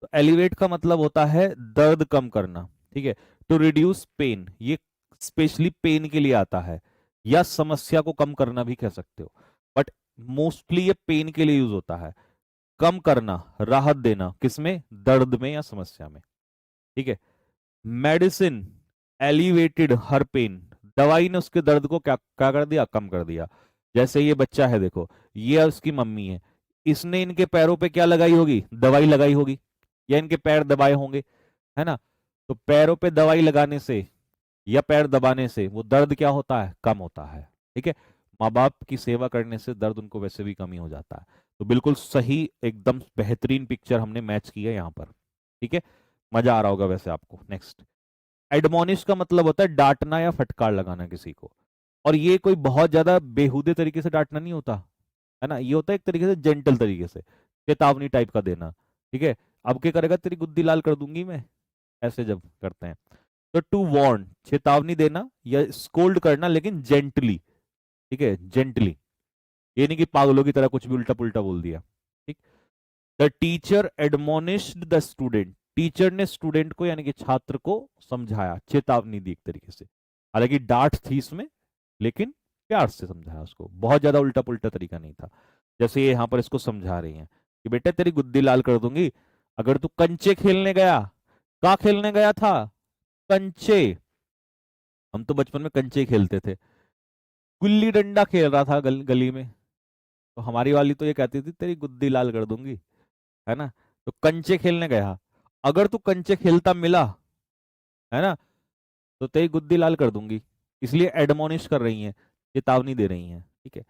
तो एलिवेट का मतलब होता है दर्द कम करना। ठीक है, टू रिड्यूस पेन, ये स्पेशली पेन के लिए आता है, या समस्या को कम करना भी कह सकते हो, बट मोस्टली ये पेन के लिए यूज होता है। कम करना, राहत देना, किसमें? दर्द में या समस्या में। ठीक है, मेडिसिन एलिवेटेड हर पेन, दवाई ने उसके दर्द को क्या क्या कर दिया? कम कर दिया। जैसे ये बच्चा है देखो, ये उसकी मम्मी है, इसने इनके पैरों पे क्या लगाई होगी? दवाई लगाई होगी, या इनके पैर दबाए होंगे, है ना? तो पैरों पे दवाई लगाने से या पैर दबाने से वो दर्द क्या होता है? कम होता है। ठीक है, माँ बाप की सेवा करने से दर्द उनको वैसे भी कम ही हो जाता है। तो बिल्कुल सही, एकदम बेहतरीन पिक्चर हमने मैच की है यहाँ पर। ठीक है, मजा आ रहा होगा वैसे आपको। नेक्स्ट, एडमोनिश का मतलब होता है डांटना या फटकार लगाना किसी को। और ये कोई बहुत ज्यादा बेहुदे तरीके से डांटना नहीं होता, है ना, ये होता है एक तरीके से जेंटल तरीके से, चेतावनी टाइप का देना। ठीक है, अब क्या करेगा? तेरी गुद्दी लाल कर दूंगी मैं, ऐसे जब करते हैं। तो टू वार्न, चेतावनी देना या स्कोल्ड करना, लेकिन जेंटली। ठीक है, जेंटली, ये नहीं कि पागलों की तरह कुछ भी उल्टा पुल्टा बोल दिया। ठीक, the teacher admonished the student, teacher ने स्टूडेंट को यानी कि छात्र को समझाया, चेतावनी दी एक तरीके से। हालांकि डांट थी इसमें, लेकिन प्यार से समझाया उसको, बहुत ज्यादा उल्टा पुल्टा तरीका नहीं था। जैसे ये यहाँ पर इसको समझा रही हैं कि बेटा तेरी गुद्दी लाल कर दूंगी अगर तू कंचे खेलने गया। कहाँ खेलने गया था? कंचे। हम तो बचपन में कंचे खेलते थे। गुल्ली डंडा खेल रहा था गली में, तो हमारी वाली तो ये कहती थी तेरी गुद्दी लाल कर दूंगी, है ना? तो कंचे खेलने गया, अगर तू कंचे खेलता मिला, है ना, तो तेरी गुद्दी लाल कर दूंगी। इसलिए एडमोनिश कर रही हैं, चेतावनी दे रही हैं। ठीक है,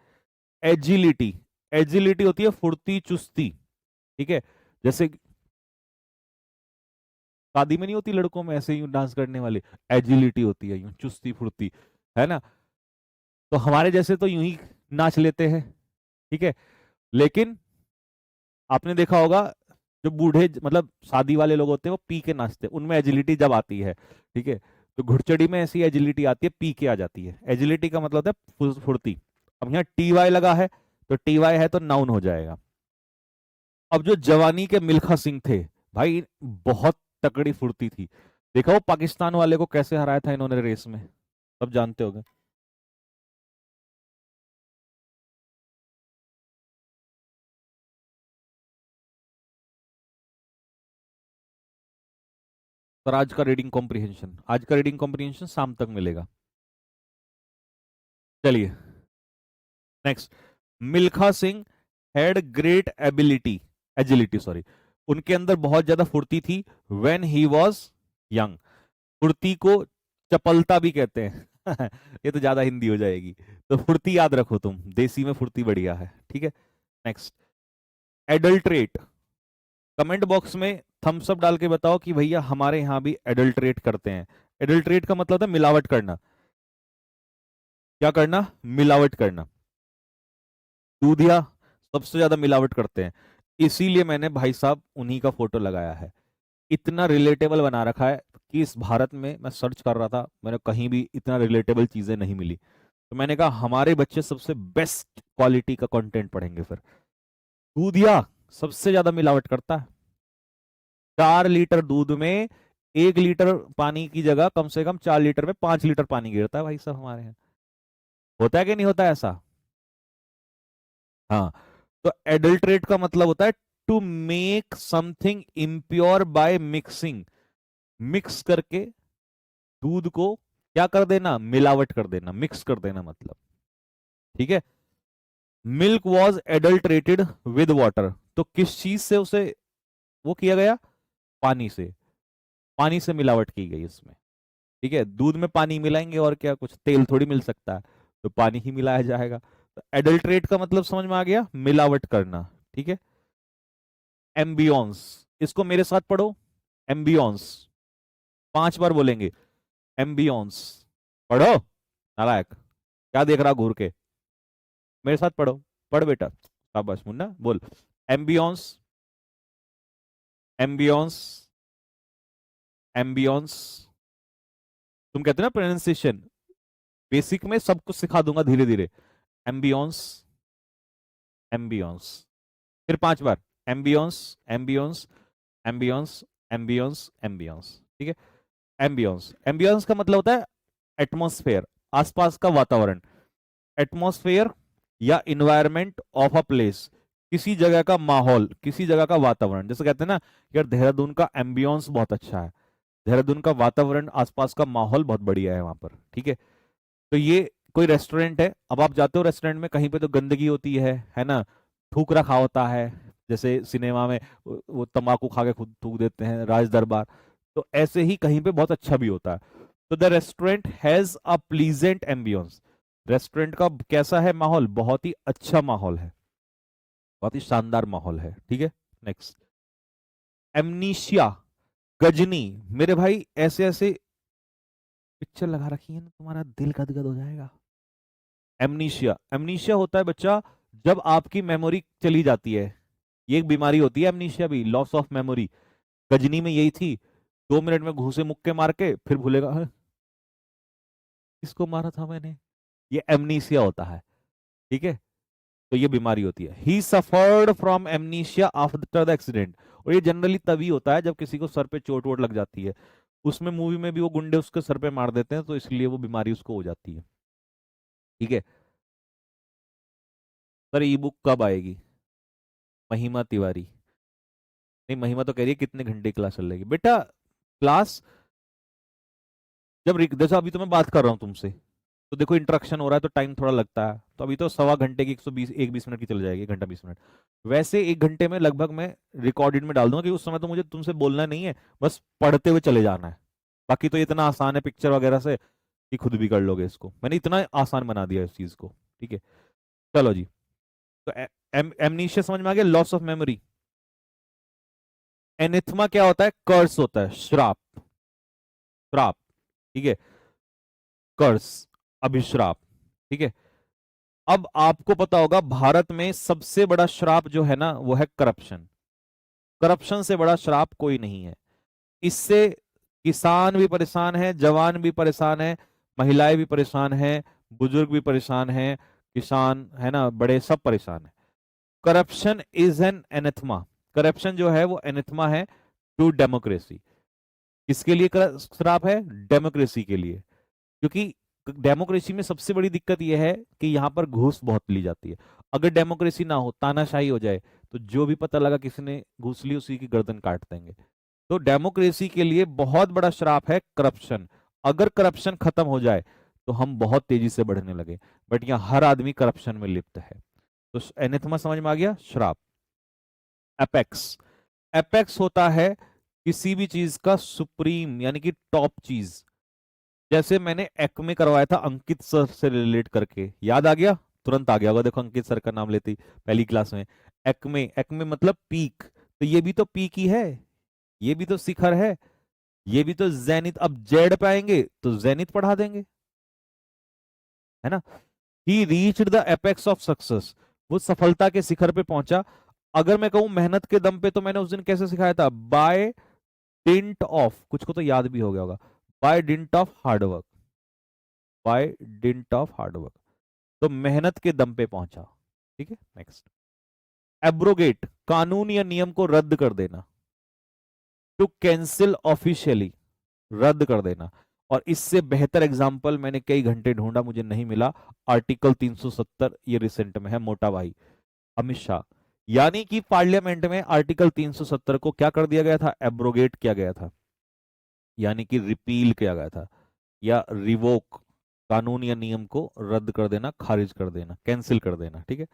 एजिलिटी, एजिलिटी होती है फुर्ती चुस्ती। ठीक है, जैसे शादी में नहीं होती लड़कों में ऐसे यूं डांस करने वाली, एजिलिटी होती है यूं चुस्ती फुर्ती, है ना? तो हमारे जैसे तो यूं ही नाच लेते हैं। ठीक है, लेकिन आपने देखा होगा जो बूढ़े मतलब शादी वाले लोग होते हैं वो पी के नाचते हैं, उनमें एजिलिटी जब आती है। ठीक है, तो घुड़चड़ी में ऐसी एजिलिटी आती है, पी के आ जाती है। एजिलिटी का मतलब होता है फुर्ती। अब यहाँ टी वाई लगा है, तो टी वाई है तो नाउन हो जाएगा। अब जो जवानी के मिल्खा सिंह थे भाई, बहुत तकड़ी फुर्ती थी। देखा वो पाकिस्तान वाले को कैसे हराया था इन्होंने रेस में, सब जानते होंगे। पर आज का रीडिंग कॉम्प्रिहेंशन, आज का रीडिंग कॉम्प्रिहेंशन शाम तक मिलेगा। चलिए next, Milkha Singh had great ability, agility sorry, उनके अंदर बहुत ज्यादा फुर्ती थी। व्हेन ही वाज यंग, फुर्ती को चपलता भी कहते हैं ये तो ज्यादा हिंदी हो जाएगी, तो फुर्ती याद रखो तुम, देसी में फुर्ती बढ़िया है। ठीक है, नेक्स्ट, एडल्ट्रेट, कमेंट बॉक्स में थम्स अप डाल के बताओ कि भैया हमारे यहाँ भी एडल्ट्रेट करते हैं। एडल्ट्रेट का मतलब है मिलावट करना। क्या करना? मिलावट करना। दूधिया सबसे ज्यादा मिलावट करते हैं, इसीलिए मैंने भाई साहब उन्हीं का फोटो लगाया है। इतना रिलेटेबल बना रखा है कि इस भारत में, मैं सर्च कर रहा था, मैंने कहीं भी इतना रिलेटेबल चीजें नहीं मिली, तो मैंने कहा हमारे बच्चे सबसे बेस्ट क्वालिटी का कंटेंट पढ़ेंगे। फिर दूधिया सबसे ज्यादा मिलावट करता है। 4 लीटर दूध में 1 लीटर पानी की जगह कम से कम 4 लीटर में 5 लीटर पानी गिरता है भाई साहब हमारे यहाँ। होता है कि नहीं होता है ऐसा? हाँ, तो एडल्ट्रेट का मतलब होता है to make something impure by mixing, mix करके दूध को क्या कर देना? मिलावट कर देना, मिक्स कर देना मतलब। ठीक है, milk was adulterated with water, तो किस चीज से उसे वो किया गया? पानी से, पानी से मिलावट की गई इसमें। ठीक है, दूध में पानी मिलाएंगे और क्या, कुछ तेल थोड़ी मिल सकता है, तो पानी ही मिलाया जाएगा। तो एडल्ट्रेट का मतलब समझ में आ गया, मिलावट करना। ठीक है, एम्बियंस, इसको मेरे साथ पढ़ो, एम्बियंस, 5 बार बोलेंगे, एम्बियंस। पढ़ो नालायक, क्या देख रहा घूर के, मेरे साथ पढ़ो, पढ़ बेटा, शाबाश मुन्ना बोल, एम्बियंस, एम्बियंस, एम्बियंस। तुम कहते हो ना प्रोनाउंसिएशन, बेसिक में सब कुछ सिखा दूंगा धीरे धीरे। एम्बियंस, एम्बियंस, फिर 5 बार, ambience, ambience, ambience, ambience, ambience. ठीक है, एम्बियंस, एम्बियंस का मतलब होता है एटमॉस्फेयर, आसपास का वातावरण, एटमॉस्फेयर या इन्वायरमेंट ऑफ अ प्लेस, किसी जगह का माहौल, किसी जगह का वातावरण। जैसे कहते हैं ना यार देहरादून का एम्बियंस बहुत अच्छा है, देहरादून का वातावरण, आसपास का माहौल बहुत बढ़िया है वहां पर। ठीक है, तो ये कोई रेस्टोरेंट है, अब आप जाते हो रेस्टोरेंट में, कहीं पे तो गंदगी होती है ना, थूक रखा होता है, जैसे सिनेमा में वो तंबाकू खा के खुद थूक देते हैं, राज दरबार, तो ऐसे ही कहीं पे बहुत अच्छा भी होता है। तो the restaurant has a pleasant ambience, restaurant का कैसा है माहौल, बहुत ही अच्छा माहौल है, बहुत ही शानदार माहौल है। ठीक है, नेक्स्ट, एमनीशिया, गजनी। मेरे भाई ऐसे ऐसे पिक्चर लगा रखी है ना, तुम्हारा दिल गदगद हो जाएगा। एमनीशिया, एमनीशिया होता है बच्चा जब आपकी मेमोरी चली जाती है, ये एक बीमारी होती है एमनीशिया भी, लॉस ऑफ मेमोरी। गजनी में यही थी, 2 मिनट में घूसे मुक्के मार के फिर भूलेगा, "हाँ, किसको मारा था मैंने"। ये एमनीशिया होता है। ठीक है, तो ये बीमारी होती है। ही suffered from amnesia after the accident, और ये जनरली तभी होता है जब किसी को सर पे चोट वोट लग जाती है, उसमें मूवी में भी वो गुंडे उसके सर पे मार देते हैं, तो इसलिए वो बीमारी उसको हो जाती है। ठीक है, सर ई बुक कब आएगी, महिमा तिवारी, नहीं महिमा तो कह रही है कितने घंटे क्लास चल रही बेटा, क्लास जब जैसा अभी तो मैं बात कर रहा हूँ तुमसे, तो देखो इंटरेक्शन हो रहा है तो टाइम थोड़ा लगता है, तो अभी तो 1.25 घंटे की 120 1 20 मिनट की चल जाएगी, 1 घंटा 20 मिनट। वैसे 1 घंटे में लगभग मैं रिकॉर्डेड में डाल दूंगा, कि उस समय तो मुझे तुमसे बोलना नहीं है, बस पढ़ते हुए चले जाना है। बाकी तो ये इतना आसान है पिक्चर वगैरह से कि खुद भी कर लोगे इसको, मैंने इतना आसान बना दिया इस चीज को। ठीक है, चलो जी, तो एमनीशिया समझ में आ गया, लॉस ऑफ मेमोरी। एनिथमा क्या होता है, कर्स होता है, श्राप, श्राप। ठीक है, कर्स, अभिश्राप। ठीक है, अब आपको पता होगा भारत में सबसे बड़ा श्राप जो है ना वो है करप्शन, करप्शन से बड़ा श्राप कोई नहीं है। इससे किसान भी परेशान है, जवान भी परेशान है, महिलाएं भी परेशान है, बुजुर्ग भी परेशान है, किसान है ना, बड़े सब परेशान है। करप्शन इज एन एनेथमा, करप्शन जो है वो एनेथमा है टू डेमोक्रेसी। किसके लिए श्राप है, डेमोक्रेसी के लिए, क्योंकि डेमोक्रेसी में सबसे बड़ी दिक्कत यह है कि यहां पर घूस बहुत ली जाती है। अगर डेमोक्रेसी ना हो, तानाशाही हो जाए, तो जो भी पता लगा किसी ने घूस ली उसी की गर्दन काट देंगे। तो डेमोक्रेसी के लिए बहुत बड़ा श्राप है करप्शन। अगर करप्शन खत्म हो जाए तो हम बहुत तेजी से बढ़ने लगे, बट यहाँ हर आदमी करप्शन में लिप्त है। तो एनेथमा समझ में आ गया, श्राप। एपेक्स, एपेक्स होता है किसी भी चीज का सुप्रीम यानी कि टॉप चीज। जैसे मैंने एक्मे करवाया था अंकित सर से रिलेट करके, याद आ गया, तुरंत आ गया होगा, देखो अंकित सर का नाम लेते ही पहली क्लास में। एक्मे, एक्मे मतलब पीक, तो ये भी तो पीक ही है, ये भी तो शिखर है, ये भी तो जैनित। अब जेड पे आएंगे तो जैनित पढ़ा देंगे, है ना। ही reached the apex of success, वो सफलता के शिखर पे पहुंचा। अगर मैं कहूं मेहनत के दम पे, तो मैंने उस दिन कैसे सिखाया था, बाय डिंट ऑफ, कुछ को तो याद भी हो गया होगा, by dint of hard work, by dint of hard work, तो मेहनत के दम पे पहुंचा। ठीक है, नेक्स्ट, एब्रोगेट, कानून या नियम को रद्द कर देना, टू कैंसिल ऑफिशियली, रद्द कर देना। और इससे बेहतर एग्जाम्पल मैंने कई घंटे ढूंढा, मुझे नहीं मिला। आर्टिकल 370, ये रिसेंट में है, मोटा भाई अमित शाह, यानी कि पार्लियामेंट में आर्टिकल 370 को क्या कर दिया गया था, एब्रोगेट किया गया था, यानी कि रिपील किया गया था, या रिवोक, कानून या नियम को रद्द कर देना, खारिज कर देना, कैंसिल कर देना। ठीक है,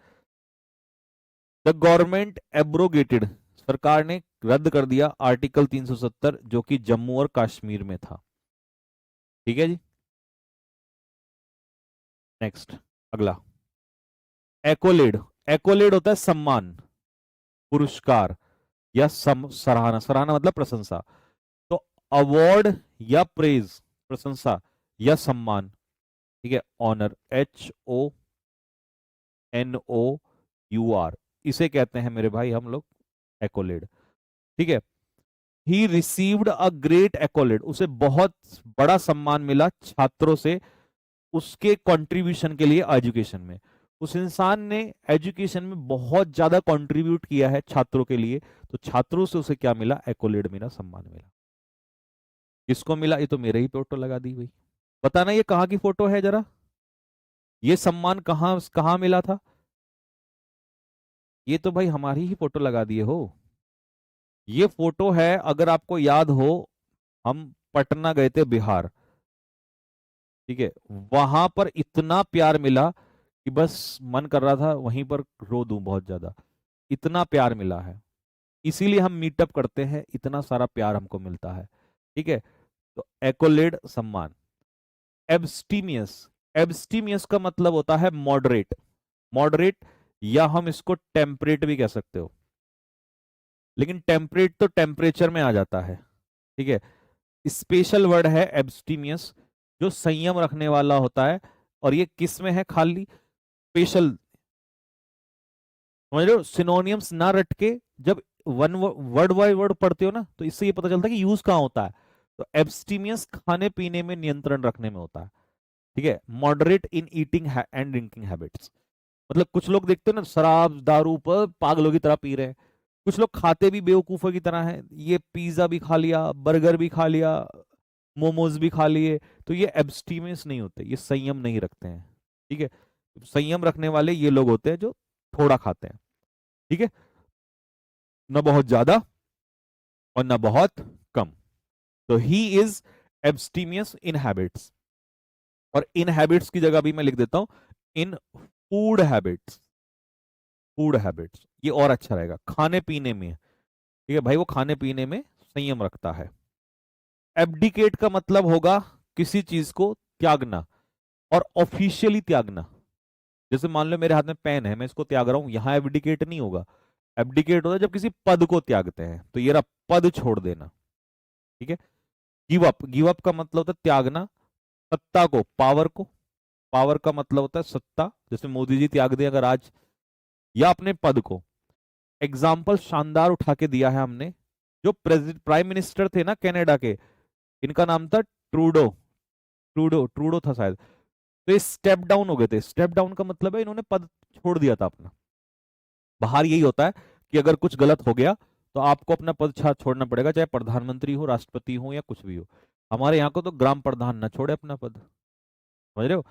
द गवर्नमेंट एब्रोगेटेड, सरकार ने रद्द कर दिया आर्टिकल 370 जो कि जम्मू और कश्मीर में था। ठीक है जी। नेक्स्ट, अगला, एकोलेड। एकोलेड होता है सम्मान, पुरस्कार या सराहना। सराहना मतलब प्रशंसा। तो अवार्ड या प्रेज, प्रशंसा या सम्मान, ठीक है, ऑनर, HONOUR, इसे कहते हैं मेरे भाई हम लोग एकोलेड। ठीक है, ही रिसीव्ड अ ग्रेट एकोलेड, उसे बहुत बड़ा सम्मान मिला छात्रों से उसके कंट्रीब्यूशन के लिए एजुकेशन में। उस इंसान ने एजुकेशन में बहुत ज्यादा कंट्रीब्यूट किया है छात्रों के लिए, तो छात्रों से उसे क्या मिला? एकोलेड मिला, सम्मान मिला। किसको मिला? ये तो मेरे ही फोटो लगा दी भाई। बताना ये कहाँ की फोटो है जरा, ये सम्मान कहाँ कहाँ मिला था? ये तो भाई हमारी ही फोटो लगा दिए हो। ये फोटो है, अगर आपको याद हो, हम पटना गए थे बिहार, ठीक है, वहां पर इतना प्यार मिला कि बस मन कर रहा था वहीं पर रो दूं बहुत ज्यादा, इतना प्यार मिला है। इसीलिए हम मीटअप करते हैं, इतना सारा प्यार हमको मिलता है। ठीक है, तो एकोलेड, सम्मान। एब्स्टीमियस, एब्स्टीमियस का मतलब होता है मॉडरेट। मॉडरेट, या हम इसको टेम्परेट भी कह सकते हो, लेकिन टेम्परेट तो टेम्परेचर में आ जाता है। ठीक है, स्पेशल वर्ड है एब्स्टीमियस, जो संयम रखने वाला होता है। और ये किस में है? खाली स्पेशल, समझ रहे हो? सिनोनियम्स ना रट के जब वन वर्ड बाय वर्ड पढ़ते हो ना, तो इससे ये पता चलता है कि यूज कहाँ होता है। तो एब्स्टीमियस खाने पीने में नियंत्रण रखने में होता है। ठीक है, moderate in eating and drinking habits, मतलब कुछ लोग देखते हो ना शराब दारू पर पागलों की तरह पी रहे हैं, कुछ लोग खाते भी बेवकूफों की तरह हैं, ये पिज्जा भी खा लिया, बर्गर भी खा लिया, मोमोज भी खा लिए, तो ये एब्स्टीमियस नहीं होते, ये संयम नहीं रखते हैं। ठीक है, संयम रखने वाले ये लोग होते हैं जो थोड़ा खाते हैं। ठीक है, न बहुत ज्यादा और न बहुत कम। तो ही इज एब्स्टीमियस इन हैबिट्स, और इन हैबिट्स की जगह भी मैं लिख देता हूं इन फूड हैबिट्स। फूड हैबिट्स ये और अच्छा रहेगा, खाने पीने में। ठीक है भाई, वो खाने पीने में संयम रखता है। एब्डिकेट का मतलब होगा किसी चीज को त्यागना, और ऑफिशियली त्यागना। जैसे मान लो मेरे हाथ में पेन है, मैं इसको त्याग रहा हूं, यहां एब्डिकेट नहीं होगा। एब्डिकेट होता है जब किसी पद को त्यागते हैं, तो ये रहा पद छोड़ देना। ठीक है, गिव अप, गिव अप का मतलब होता है त्यागना। सत्ता को, पावर को, पावर का मतलब होता है सत्ता, जैसे मोदी जी त्याग दे अगर आज, या अपने पद को। एग्जाम्पल शानदार उठा के दिया है हमने, जो प्रेसिडेंट प्राइम मिनिस्टर थे ना कनाडा के, इनका नाम था ट्रूडो, ट्रूडो ट्रूडो था शायद। तो ये स्टेप डाउन हो गए थे। स्टेप डाउन का मतलब है इन्होंने पद छोड़ दिया था अपना। बाहर यही होता है कि अगर कुछ गलत हो गया तो आपको अपना पद छोड़ना पड़ेगा, चाहे प्रधानमंत्री हो, राष्ट्रपति हो, या कुछ भी हो। हमारे यहाँ को तो ग्राम प्रधान ना छोड़े अपना पद, समझ रहे हो?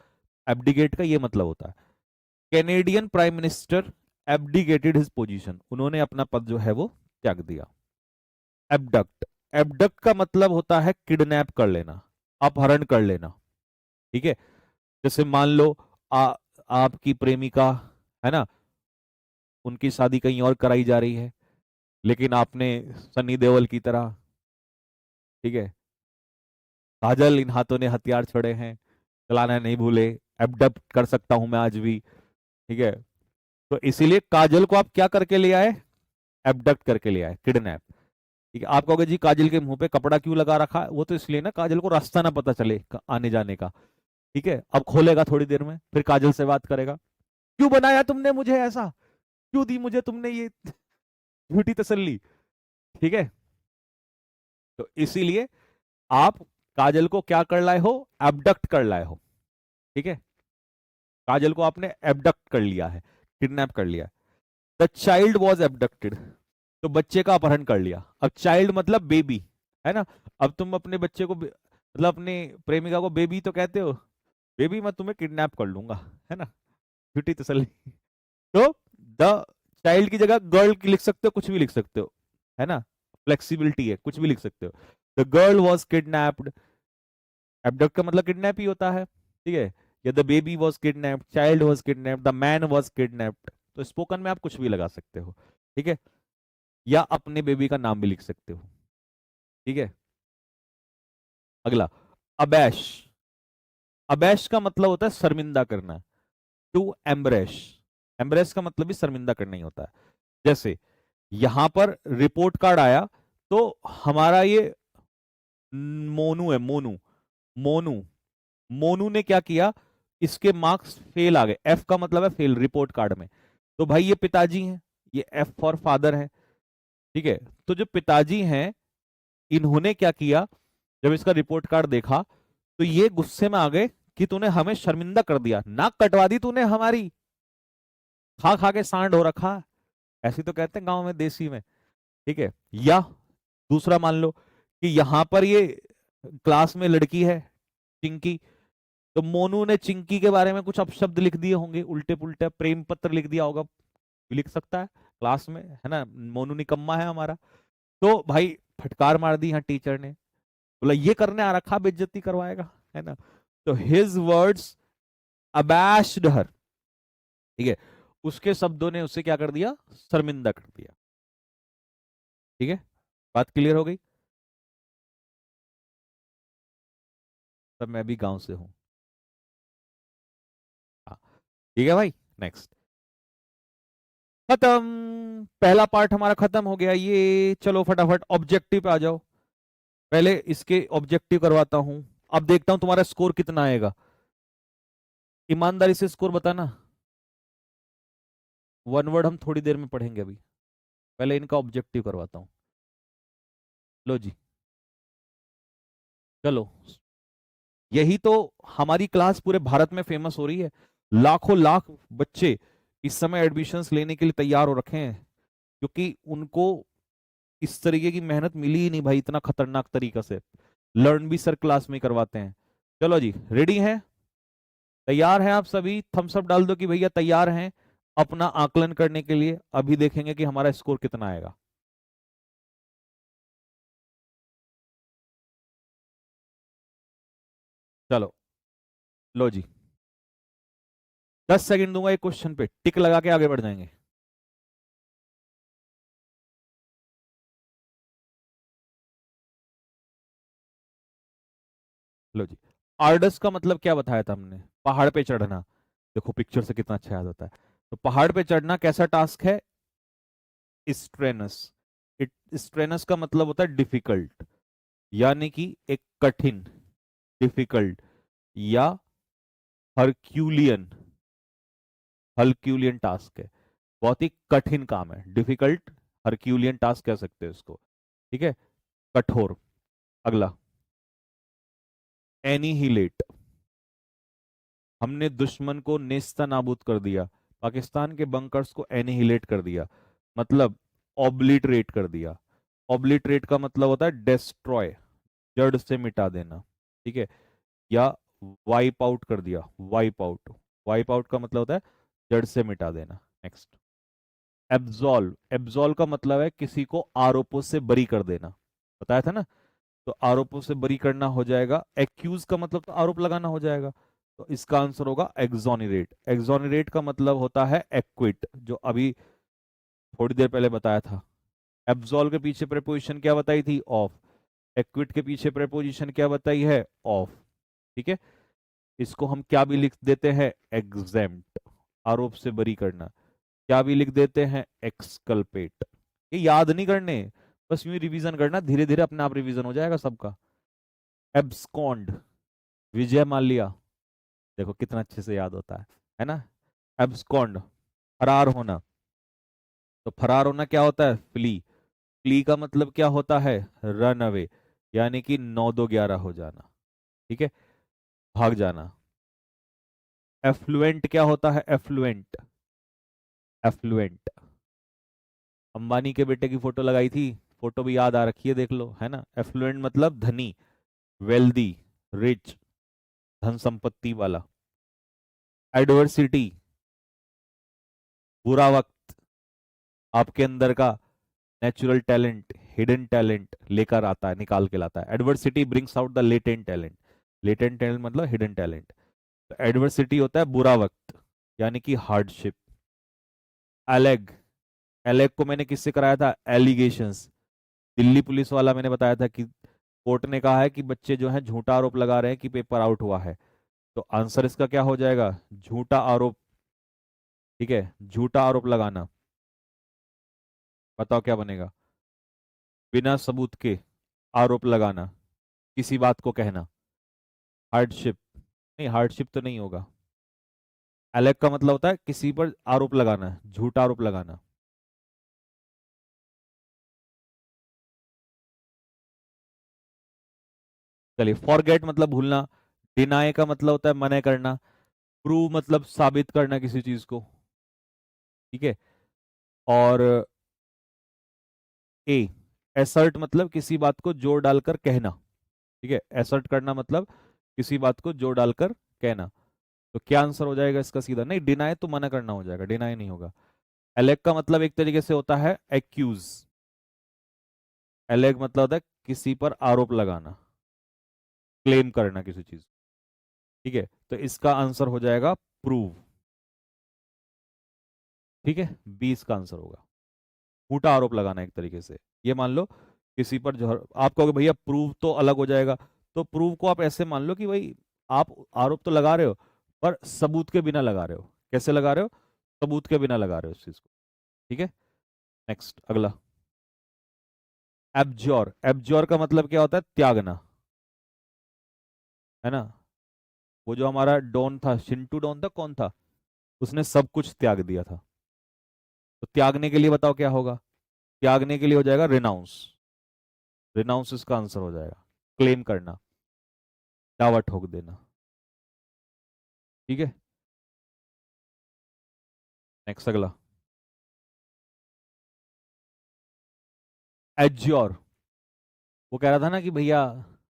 एब्डिकेट का ये मतलब होता है। Canadian prime minister abdicated his position, उन्होंने अपना पद जो है वो त्याग दिया। एबडक्ट, एबडक्ट का मतलब होता है किडनैप कर लेना, अपहरण कर लेना। ठीक है, जैसे मान लो आपकी प्रेमिका है ना, उनकी शादी कहीं और कराई जा रही है, लेकिन आपने सनी देओल की तरह, ठीक है, काजल इन हाथों ने हथियार छोड़े हैं, चलाना नहीं भूले, एबडक्ट कर सकता हूं मैं आज भी। ठीक है, तो इसीलिए काजल को आप क्या करके ले आए? एबडक्ट करके ले आए, किडनैप। ठीक है, आप कहोगे जी काजल के मुंह पे कपड़ा क्यों लगा रखा है? वो तो इसलिए ना, काजल को रास्ता ना पता चले आने जाने का। ठीक है, अब खोलेगा थोड़ी देर में, फिर काजल से बात करेगा, क्यों बनाया तुमने मुझे ऐसा, क्यों दी मुझे तुमने ये झूठी तसल्ली। ठीक है, तो इसीलिए आप काजल को क्या कर लाए हो? एबडक्ट कर लाए हो। ठीक है, काजल को आपने एबडक्ट कर लिया है, किडनैप कर लिया। द चाइल्ड वॉज एबडक्टेड, तो बच्चे का अपहरण कर लिया। अब चाइल्ड मतलब बेबी, है ना? अब तुम अपने बच्चे को मतलब अपनी प्रेमिका को बेबी तो कहते हो, बेबी मैं तुम्हें किडनैप कर लूंगा, है ना, झूठी तसल्ली। तो द चाइल्ड की जगह गर्ल की लिख सकते हो, कुछ भी लिख सकते हो, है ना, फ्लेक्सिबिलिटी है, कुछ भी लिख सकते हो। The girl was kidnapped, abduct का मतलब किडनैप ही होता है। ठीक है, या the baby was kidnapped, child was kidnapped, the man was kidnapped. तो स्पोकन में आप कुछ भी लगा सकते हो। ठीक है, या अपने बेबी का नाम भी लिख सकते हो। ठीक है, अगला, अबैश, अबैश का मतलब होता है शर्मिंदा करना। टू एम्ब्रेश, एम्ब्रेस का मतलब भी शर्मिंदा करना ही होता है। जैसे यहां पर रिपोर्ट कार्ड आया, तो हमारा ये मोनू है, मोनू, मोनू, मोनू ने क्या किया, इसके मार्क्स फेल आ गए, एफ का मतलब है फेल रिपोर्ट कार्ड में। तो भाई ये पिताजी हैं, ये एफ फॉर फादर है, ठीक है। तो जो पिताजी हैं, इन्होंने क्या किया, जब इसका रिपोर्ट कार्ड देखा तो ये गुस्से में आ गए कि तूने हमें शर्मिंदा कर दिया, नाक कटवा दी तूने हमारी, खा खा के सांड हो रखा, ऐसी तो कहते हैं गांव में, देसी में, ठीक है। या दूसरा मान लो कि यहां पर ये क्लास में लड़की है चिंकी, तो मोनू ने चिंकी के बारे में कुछ अपशब्द लिख दिए होंगे, उल्टे पुल्टे प्रेम पत्र लिख दिया होगा, लिख सकता है क्लास में, है ना, मोनू निकम्मा है हमारा। तो भाई फटकार मार दी यहाँ टीचर ने, बोला ये करने आ रखा, बेइज्जती करवाएगा, है ना। तो हिज वर्ड्स अबैश्ड हर, ठीक है, उसके शब्दों ने उसे क्या कर दिया, शर्मिंदा कर दिया, ठीक है। बात क्लियर हो गई। तब मैं भी गांव से हूँ, हाँ, ठीक है भाई। नेक्स्ट, खत्म, पहला पार्ट हमारा खत्म हो गया ये। चलो फटाफट ऑब्जेक्टिव पे आ जाओ, पहले इसके ऑब्जेक्टिव करवाता हूं, अब देखता हूं तुम्हारा स्कोर कितना आएगा, ईमानदारी से स्कोर बताना। वन वर्ड हम थोड़ी देर में पढ़ेंगे, अभी पहले इनका ऑब्जेक्टिव करवाता हूं। लो जी, चलो, यही तो हमारी क्लास पूरे भारत में फेमस हो रही है, लाखों लाख बच्चे इस समय एडमिशन्स लेने के लिए तैयार हो रखे हैं, क्योंकि उनको इस तरीके की मेहनत मिली ही नहीं भाई, इतना खतरनाक तरीका से। लर्न भी सर क्लास में करवाते हैं। चलो जी, रेडी हैं, तैयार हैं आप सभी, थम्स अप डाल दो कि भैया तैयार हैं अपना आकलन करने के लिए। अभी देखेंगे कि हमारा स्कोर कितना आएगा। चलो, लो जी, 10 सेकंड दूंगा एक क्वेश्चन पे, टिक लगा के आगे बढ़ जाएंगे। लो जी, आर्डस का मतलब क्या बताया था हमने, पहाड़ पे चढ़ना। देखो पिक्चर से कितना अच्छा याद होता है। तो पहाड़ पे चढ़ना कैसा टास्क है, स्ट्रेनस। स्ट्रेनस का मतलब होता है डिफिकल्ट, यानी कि एक कठिन, डिफिकल्ट, या हरक्यूलियन, हरक्यूलियन टास्क है, बहुत ही कठिन काम है, डिफिकल्ट हरक्यूलियन टास्क कह सकते हैं इसको, ठीक है। कठोर, अगला एनीहिलेट, हमने दुश्मन को नेस्ता नाबूद कर दिया, पाकिस्तान के बंकर्स को एनीहिलेट कर दिया, मतलब ऑब्लिटरेट कर दिया। ऑब्लिटरेट का मतलब होता है डेस्ट्रॉय, जड़ से मिटा देना, ठीक है। या वाइप आउट कर दिया, वाइप आउट, वाइप आउट का मतलब होता है जड़ से मिटा देना। नेक्स्ट, एब्जॉल्व, एब्जॉल्व का मतलब है किसी को आरोपों से बरी कर देना, बताया था ना। तो आरोपों से बरी करना हो जाएगा, एक्यूज का मतलब तो आरोप लगाना हो जाएगा, तो इसका आंसर होगा एक्सोनरेट। एक्सोनरेट का मतलब होता है एक्विट, जो अभी थोड़ी देर पहले बताया था। एब्सॉल्व के पीछे प्रेपोजिशन क्या बताई थी, ऑफ। एक्विट के पीछे प्रेपोजिशन क्या बताई है, ऑफ, ठीक है। इसको हम क्या भी लिख देते हैं, एग्जेम्प्ट, आरोप से बरी करना। क्या भी लिख देते हैं, एक्सकल्पेट। ये याद नहीं करने, बस यूं रिवीजन करना, धीरे धीरे अपने आप रिवीजन हो जाएगा सबका। एब्सकॉन्ड, विजय माल्या, देखो कितना अच्छे से याद होता है ना। एब्सकॉन्ड, फरार होना। तो फरार होना क्या होता है, फ्ली। फ्ली का मतलब क्या होता है, रन अवे, यानी कि 9 2 11 हो जाना, ठीक है, भाग जाना। एफ्लुएंट क्या होता है, एफ्लुएंट, एफ्लुएंट, अंबानी के बेटे की फोटो लगाई थी, फोटो भी याद आ रखी है, देख लो, है ना। एफ्लुएंट मतलब धनी, वेल्दी, रिच, धन संपत्ति वाला। एडवर्सिटी, बुरा वक्त, आपके अंदर का नेचुरल टैलेंट, हिडन टैलेंट लेकर आता है, निकाल के लाता है। Adversity brings out the latent talent, latent talent मतलब हिडन टैलेंट। तो एडवर्सिटी होता है बुरा वक्त, यानी कि हार्डशिप। एलेग, एलेग को मैंने किससे कराया था, एलिगेशंस, दिल्ली पुलिस वाला मैंने बताया था कि कोर्ट ने कहा है कि बच्चे जो है झूठा आरोप लगा रहे हैं कि पेपर आउट हुआ है, तो आंसर इसका क्या हो जाएगा? झूठा आरोप। ठीक है, झूठा आरोप लगाना। बताओ क्या बनेगा? बिना सबूत के आरोप लगाना, किसी बात को कहना। हार्डशिप नहीं, हार्डशिप तो नहीं होगा। अलग का मतलब होता है किसी पर आरोप लगाना, झूठा आरोप लगाना। चलिए, फॉरगेट मतलब भूलना। डिनाई का मतलब होता है मना करना। प्रूव मतलब साबित करना किसी चीज को। ठीक है। और ए, एसर्ट मतलब किसी बात को जोर डालकर कहना। ठीक है, एसर्ट करना मतलब किसी बात को जोर डालकर कहना। तो क्या आंसर हो जाएगा इसका? सीधा नहीं, डिनाई तो मना करना हो जाएगा, डिनाई नहीं होगा। एलेग का मतलब एक तरीके से होता है एक्यूज। एलेग मतलब होता है किसी पर आरोप लगाना, क्लेम करना किसी चीज। ठीक है, तो इसका आंसर हो जाएगा प्रूव। ठीक है, बी इसका आंसर होगा। झूठा आरोप लगाना एक तरीके से। ये मान लो किसी पर जो आप कहोगे भैया प्रूव तो अलग हो जाएगा, तो प्रूव को आप ऐसे मान लो कि भाई आप आरोप तो लगा रहे हो, पर सबूत के बिना लगा रहे हो। कैसे लगा रहे हो? सबूत के बिना लगा रहे हो उस चीज को। ठीक है, नेक्स्ट अगला। एब्जॉर, एब्जॉर का मतलब क्या होता है? त्यागना, है ना। वो जो हमारा डॉन था, चिंटू डॉन था, कौन था? उसने सब कुछ त्याग दिया था। तो त्यागने के लिए बताओ क्या होगा? त्यागने के लिए हो जाएगा रिनाउंस। रिनाउंस इसका आंसर हो जाएगा। क्लेम करना, दावा ठोक देना। ठीक है, नेक्स्ट अगला। एज्योर, वो कह रहा था ना कि भैया,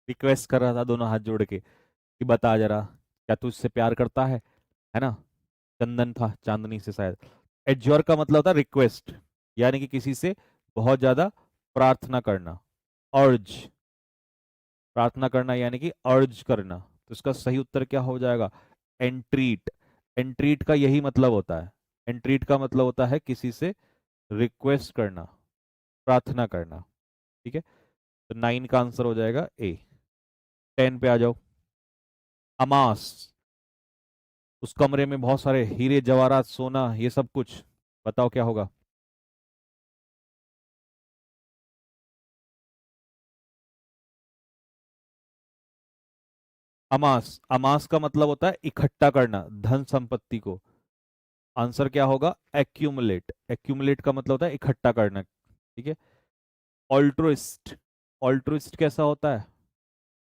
रिक्वेस्ट कर रहा था दोनों हाथ जोड़ के कि बता जरा, क्या तू इससे प्यार करता है ना। चंदन था चांदनी से शायद। एज्योर का मतलब होता है रिक्वेस्ट, यानी कि किसी से बहुत ज्यादा प्रार्थना करना। अर्ज, प्रार्थना करना यानी कि अर्ज करना। तो इसका सही उत्तर क्या हो जाएगा? एंट्रीट। एंट्रीट का यही मतलब होता है। एंट्रीट का मतलब होता है किसी से रिक्वेस्ट करना, प्रार्थना करना। ठीक है, तो 9 का आंसर हो जाएगा ए। 10 पे आ जाओ। अमास, उस कमरे में बहुत सारे हीरे जवाहरात सोना ये सब कुछ। बताओ क्या होगा? अमास, अमास का मतलब होता है इकट्ठा करना, धन संपत्ति को। आंसर क्या होगा? एक्यूमुलेट। एक्यूमुलेट का मतलब होता है इकट्ठा करना। ठीक है। ऑल्ट्रुइस्ट, ऑल्ट्रुइस्ट कैसा होता है?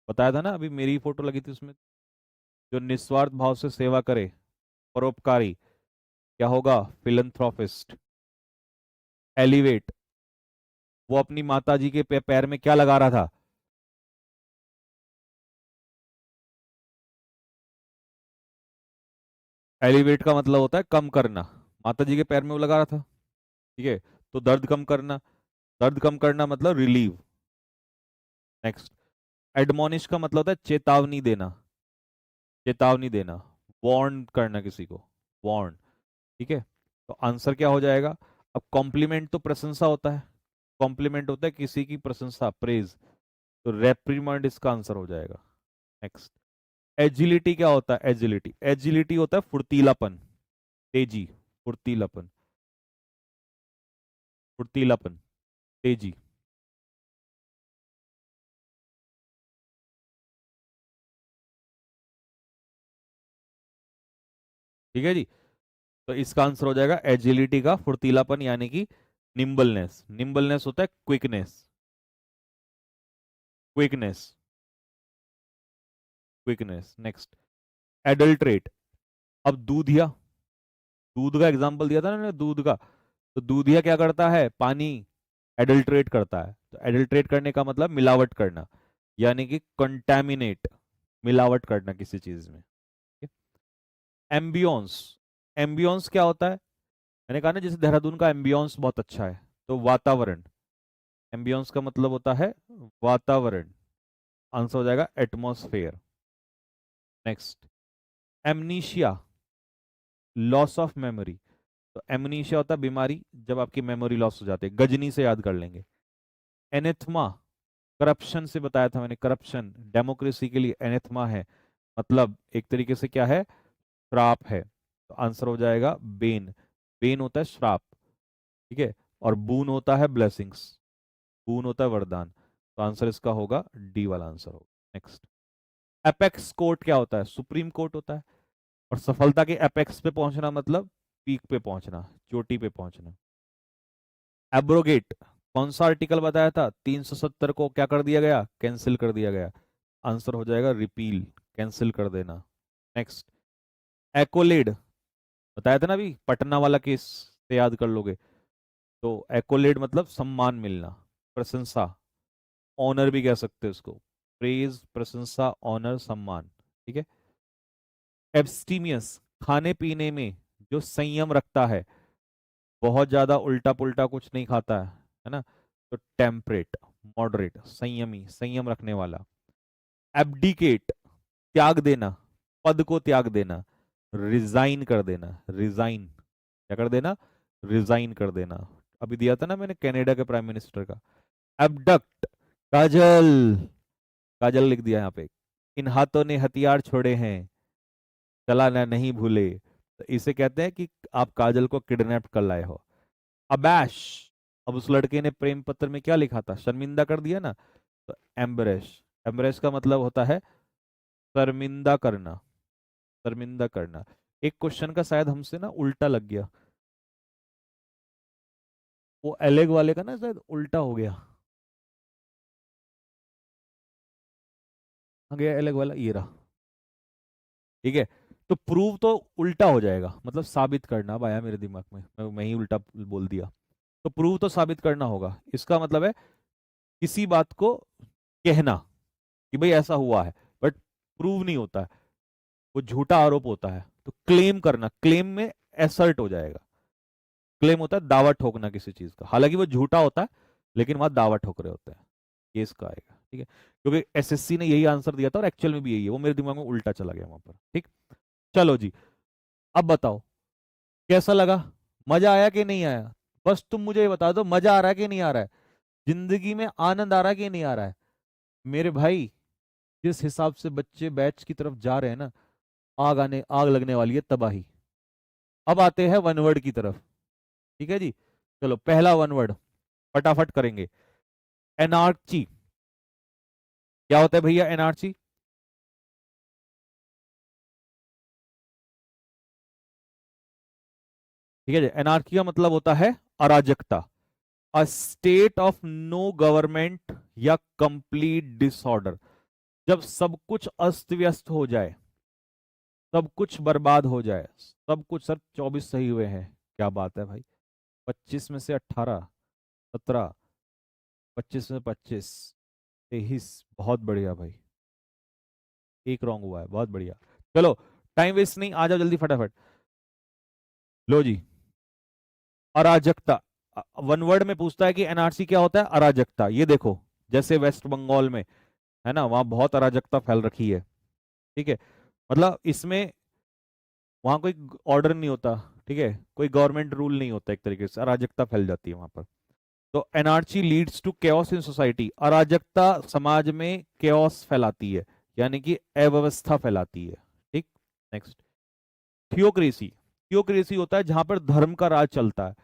बताया था ना, अभी मेरी फोटो लगी थी उसमें। जो निस्वार्थ भाव से सेवा करे, परोपकारी। क्या होगा? फिलंथ्रोपिस्ट। एलिवेट, वो अपनी माता जी के पैर में क्या लगा रहा था? एलिवेट का मतलब होता है कम करना। माता जी के पैर में वो लगा रहा था। ठीक है, तो दर्द कम करना। दर्द कम करना मतलब रिलीव। नेक्स्ट। एडमोनिश का मतलब होता है चेतावनी देना। चेतावनी देना, वार्न करना किसी को, वार्न। ठीक है, तो आंसर क्या हो जाएगा? अब कॉम्प्लीमेंट तो प्रशंसा होता है, कॉम्प्लीमेंट होता है किसी की प्रशंसा, प्रेज। तो रेप्रीमंड इसका आंसर हो जाएगा। नेक्स्ट। एजिलिटी क्या होता है? एजिलिटी, एजिलिटी होता है फुर्तीलापन, तेजी, फुर्तीलापन, फुर्तीलापन, तेजी। ठीक है जी, तो इसका आंसर हो जाएगा एजिलिटी का फुर्तीलापन यानी कि निम्बलनेस। निम्बलनेस होता है quickness, quickness, quickness. Next. Adulterate, अब दूधिया, दूध का एग्जांपल दिया था ना मैंने, दूध का। तो दूधिया क्या करता है? पानी एडल्ट्रेट करता है। तो एडल्ट्रेट करने का मतलब मिलावट करना, यानी कि कंटेमिनेट, मिलावट करना किसी चीज में। एम्बियंस, एम्बियंस क्या होता है? मैंने कहा ना जैसे देहरादून का एम्बियंस बहुत अच्छा है, तो वातावरण। एम्बियंस का मतलब होता है वातावरण। आंसर हो जाएगा atmosphere. Next. Amnesia, loss of memory. तो एमनीशिया होता है बीमारी, जब आपकी मेमोरी लॉस हो जाती है। गजनी से याद कर लेंगे। एनेथमा, करप्शन से बताया था मैंने, करप्शन डेमोक्रेसी के लिए एनेथमा है, मतलब एक तरीके से क्या है, श्राप है। तो आंसर हो जाएगा बेन। बेन होता है श्राप, ठीक है, और बून होता है ब्लेसिंग्स, बून होता है वरदान। तो आंसर इसका होगा डी वाला आंसर होगा। नेक्स्ट, एपेक्स कोर्ट क्या होता है, सुप्रीम कोर्ट होता है। और सफलता के एपेक्स पे पहुंचना मतलब पीक पे पहुंचना, चोटी पे पहुंचना। एब्रोगेट कौन सा आर्टिकल बताया था, 370 को क्या कर दिया गया, कैंसिल कर दिया गया। आंसर हो जाएगा रिपील, कैंसिल कर देना। नेक्स्ट, एकोलेड बताया था ना अभी, पटना वाला केस से याद कर लोगे। तो एकोलेड मतलब सम्मान मिलना, प्रशंसा, ऑनर भी कह सकते हैं उसको, प्रेज, प्रशंसा, ऑनर, सम्मान, ठीक है। एब्स्टीमियस खाने पीने में जो संयम रखता है, बहुत ज्यादा उल्टा पुल्टा कुछ नहीं खाता है ना। तो टेम्परेट, मॉडरेट, संयमी, संयम रखने वाला। एब्डिकेट त्याग देना, पद को त्याग देना, रिजाइन कर देना, रिजाइन क्या कर देना, रिजाइन कर देना। अभी दिया था ना मैंने कनाडा के प्राइम मिनिस्टर का। एबडक्ट काजल, काजल लिख दिया यहाँ पे, इन हाथों ने हथियार छोड़े हैं, चलाना नहीं भूले। तो इसे कहते हैं कि आप काजल को किडनैप कर लाए हो। अबैश, अब उस लड़के ने प्रेम पत्र में क्या लिखा था, शर्मिंदा कर दिया ना। तो एम्बरेश, एम्बरेश का मतलब होता है शर्मिंदा करना, शर्मिंदा करना। एक क्वेश्चन का शायद हमसे ना उल्टा लग गया, वो एलेग वाले का ना शायद उल्टा हो गया। हाँ गया एलेग वाला, ये रहा, ठीक है। तो प्रूव तो उल्टा हो जाएगा, मतलब साबित करना। अब आया मेरे दिमाग में, मैं ही उल्टा बोल दिया। तो प्रूव तो साबित करना होगा, इसका मतलब है किसी बात को कहना कि भाई ऐसा हुआ है, बट प्रूव नहीं होता है, वो झूठा आरोप होता है। तो क्लेम करना, क्लेम में एसर्ट हो जाएगा। क्लेम होता है दावा ठोकना किसी चीज का, हालांकि वो झूठा होता है, लेकिन वहां दावा ठोक रहे होते हैं। ये इसका आएगा, ठीक है, क्योंकि एसएससी ने यही आंसर दिया था और एक्चुअल में भी यही है, वो मेरे दिमाग में उल्टा चला गया वहां पर, ठीक। चलो जी, अब बताओ कैसा लगा, मजा आया कि नहीं आया। बस तुम मुझे ये बता दो, मजा आ रहा है कि नहीं आ रहा है, जिंदगी में आनंद आ रहा है कि नहीं आ रहा है। मेरे भाई, जिस हिसाब से बच्चे बैच की तरफ जा रहे हैं ना, आग लगने वाली है, तबाही। अब आते हैं वन वर्ड की तरफ, ठीक है जी। चलो पहला वन वर्ड फटाफट करेंगे। एनार्ची, क्या होता है भैया एनार्ची, ठीक है जी। एनार्की का मतलब होता है अराजकता, a state of no government या कंप्लीट डिसऑर्डर। जब सब कुछ अस्त व्यस्त हो जाए, सब कुछ बर्बाद हो जाए, सब कुछ। सर 24 सही हुए हैं, क्या बात है भाई, 25 में से 18, 17, 25 में 25, 23, बहुत बढ़िया भाई, एक रॉन्ग हुआ है, बहुत बढ़िया। चलो टाइम वेस्ट नहीं, आ जाओ जल्दी फटाफट। लो जी, अराजकता, वन वर्ड में पूछता है कि एनआरसी क्या होता है, अराजकता। ये देखो, जैसे वेस्ट बंगाल में है ना, वहां बहुत अराजकता फैल रखी है, ठीक है। मतलब इसमें वहां कोई ऑर्डर नहीं होता, ठीक है, कोई गवर्नमेंट रूल नहीं होता, एक तरीके से अराजकता फैल जाती है वहां पर। तो NRC leads to chaos in society, अराजकता समाज में केओस फैलाती है, यानी कि अव्यवस्था फैलाती है, ठीक। नेक्स्ट, थियोक्रेसी, थियोक्रेसी होता है जहां पर धर्म का राज चलता है।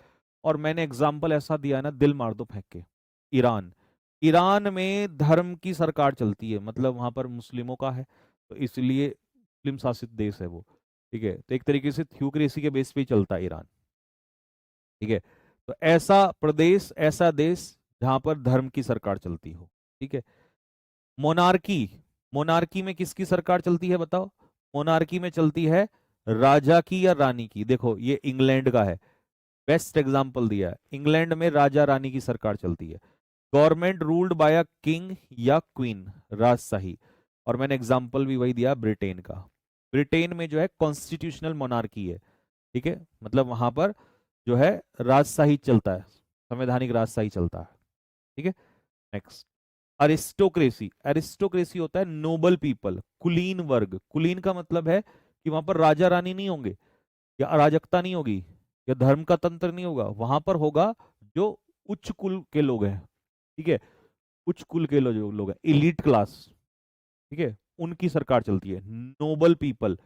और मैंने एग्जाम्पल ऐसा दिया है ना, दिल मार दो फेंक के। ईरान, ईरान में धर्म की सरकार चलती है, मतलब वहां पर मुस्लिमों का है, तो इसलिए मुस्लिम शासित देश है वो, ठीक है। तो एक तरीके से थियोक्रेसी के बेस पे ही चलता है ईरान, ठीक है। तो ऐसा प्रदेश, ऐसा देश जहां पर धर्म की सरकार चलती हो, ठीक है। मोनार्की, मोनार्की में किसकी सरकार चलती है बताओ, मोनार्की में चलती है राजा की या रानी की। देखो ये इंग्लैंड का है, बेस्ट एग्जाम्पल दिया है, इंग्लैंड में राजा रानी की सरकार चलती है। Government ruled by a king या क्वीन, राजशाही। और मैंने एग्जाम्पल भी वही दिया ब्रिटेन का, ब्रिटेन में जो है कॉन्स्टिट्यूशनल मोनार्की है, ठीक है, मतलब वहां पर जो है राजशाही चलता है, संवैधानिक राजशाही चलता है, ठीक है। नेक्स्ट, अरिस्टोक्रेसी, अरिस्टोक्रेसी होता है नोबल पीपल, कुलीन वर्ग। कुलीन का मतलब है कि वहां पर राजा रानी नहीं होंगे, या अराजकता नहीं होगी, या धर्म का तंत्र नहीं होगा, वहां पर होगा जो उच्च कुल के लोग हैं, ठीक है। उच्च कुल के जो लोग हैं, इलीट क्लास, ठीक है, उनकी सरकार चलती है। नोबल पीपल,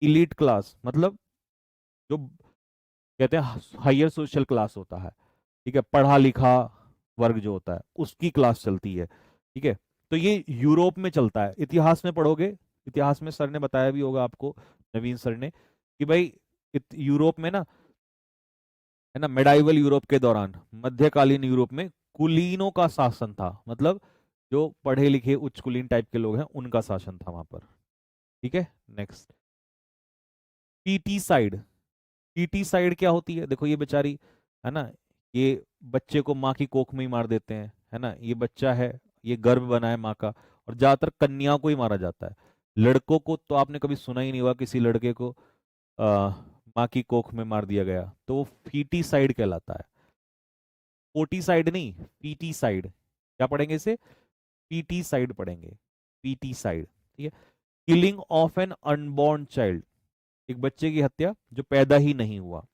इलीट क्लास मतलब जो कहते हैं हायर सोशल क्लास होता है, ठीक है, पढ़ा लिखा वर्ग जो होता है उसकी क्लास चलती है, ठीक है। तो ये यूरोप में चलता है। इतिहास में पढ़ोगे, इतिहास में सर ने बताया भी होगा आपको, नवीन सर ने, कि भाई यूरोप में ना, है ना, मेडाइवल यूरोप के दौरान, मध्यकालीन यूरोप में कुलीनों का शासन था, मतलब जो पढ़े लिखे उच्च कुलीन टाइप के लोग हैं उनका शासन था वहां पर, ठीक है। Next, PT side. PT side क्या होती है? देखो ये बेचारी, है ना, ये बच्चे को माँ की कोख में ही मार देते हैं, है ना, ये बच्चा है, ये गर्भ बना है माँ का, और ज्यादातर कन्याओं को ही मारा जाता है। लड़कों को तो आपने कभी सुना ही नहीं होगा किसी लड़के को आ, माँ की कोख में मार दिया गया, तो वो फीटी साइड कहलाता है। पोटी साइड नहीं, पीटी साइड। क्या पढ़ेंगे इसे? पीटी साइड पढ़ेंगे, पीटी साइड, ठीक है। Killing of an unborn child, एक बच्चे की हत्या जो पैदा ही नहीं हुआ।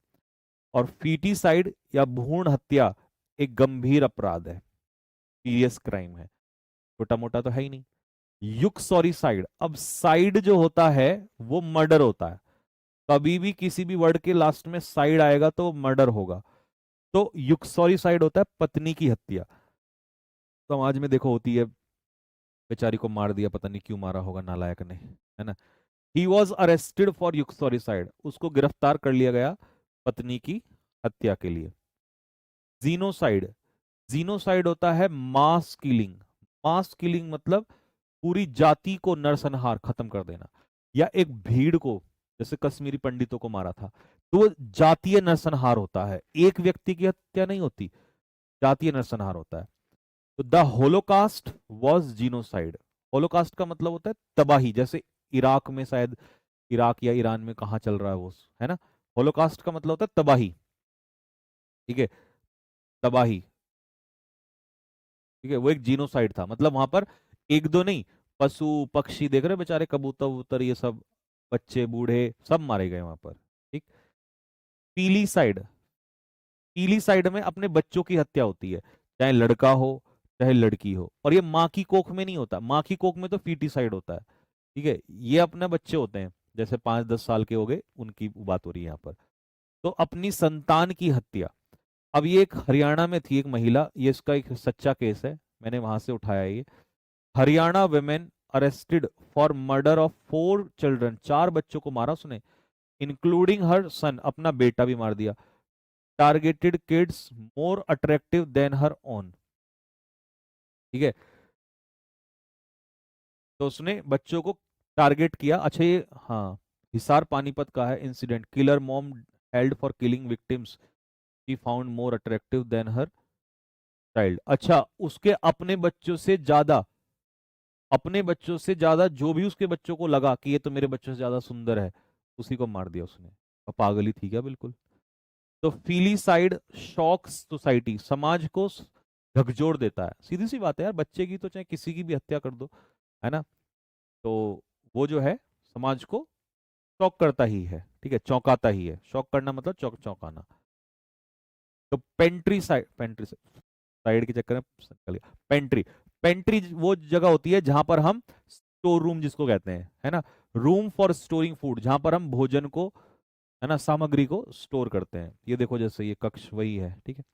और फीटिसाइड या भ्रूण हत्या एक गंभीर अपराध है, सीरियस क्राइम है, छोटा मोटा तो है ही नहीं। युक्सोरिसाइड, अब साइड जो होता है वो मर्डर होता है, कभी भी किसी भी वर्ड के लास्ट में साइड आएगा तो मर्डर होगा। तो युक्सोरिसाइड होता है पत्नी की हत्या। समाज में देखो होती है, बेचारी को मार दिया, पता नहीं क्यों मारा होगा नालायक ने, है ना। ही वॉज अरेस्टेड फॉर युक्सोरिसाइड, उसको गिरफ्तार कर लिया गया पत्नी की हत्या के लिए। जीनोसाइड, जीनोसाइड होता है मास किलिंग। मास किलिंग मतलब पूरी जाति को नरसंहार, खत्म कर देना, या एक भीड़ को, जैसे कश्मीरी पंडितों को मारा था, तो वो जातीय नरसंहार होता है, एक व्यक्ति की हत्या नहीं होती, जातीय नरसंहार होता है। तो the Holocaust was genocide. Holocaust का मतलब होता है तबाही, जैसे इराक में शायद, इराक या ईरान में कहाँ चल रहा है वो, है ना। होलोकास्ट का मतलब होता है तबाही, ठीक है, तबाही, ठीक है। वो एक जीनोसाइड था, मतलब वहां पर एक दो नहीं, पशु पक्षी देख रहे बेचारे, कबूतर वबूतर ये सब, बच्चे बूढ़े सब मारे गए वहां पर, ठीक। पीली साइड, पीली साइड में अपने बच्चों की हत्या होती है, चाहे लड़का हो चाहे लड़की हो, और ये माँ की कोख में नहीं होता, माँ की कोख में तो फीटिसाइड होता है, ठीक है। ये अपने बच्चे होते हैं, जैसे 5-10 साल के हो गए, उनकी बात हो रही है यहाँ पर। तो अपनी संतान की हत्या। अब ये एक हरियाणा में थी एक महिला, ये इसका एक सच्चा केस है, मैंने वहां से उठाया ये। Haryana women arrested for murder of 4 children, 4 बच्चों को मारा उसने, इंक्लूडिंग हर सन, अपना बेटा भी मार दिया। Targeted kids more attractive than her own, ठीक है। तो उसने बच्चों को टारगेट किया। अच्छा ये, हाँ, हिसार पानीपत का है incident, killer mom held for killing victims he found more attractive than her child. अच्छा, उसके अपने बच्चों से ज्यादा, अपने बच्चों से ज्यादा जो भी उसके बच्चों को लगा कि ये तो मेरे बच्चों से ज्यादा सुंदर है, उसी को मार दिया उसने। और पागल ही थी क्या? बिल्कुल। तो फीलिसाइड शॉक्स सोसाइटी, समाज को झकझोर देता है, सीधी सी बात है यार, बच्चे की तो चाहे किसी की भी हत्या कर दो, है ना, तो वो जो है समाज को शॉक करता ही है, ठीक है, चौंकाता ही है। शॉक करना मतलब चौंकाना। तो पेंट्री साइड, पेंट्री साइड के चक्कर में निकल गया। पेंट्री, पेंट्री वो जगह होती है जहां पर हम स्टोर रूम जिसको कहते हैं, है ना, रूम फॉर स्टोरिंग फूड, जहां पर हम भोजन को, है ना, सामग्री को स्टोर करते हैं। ये देखो जैसे ये कक्ष वही है, ठीक है।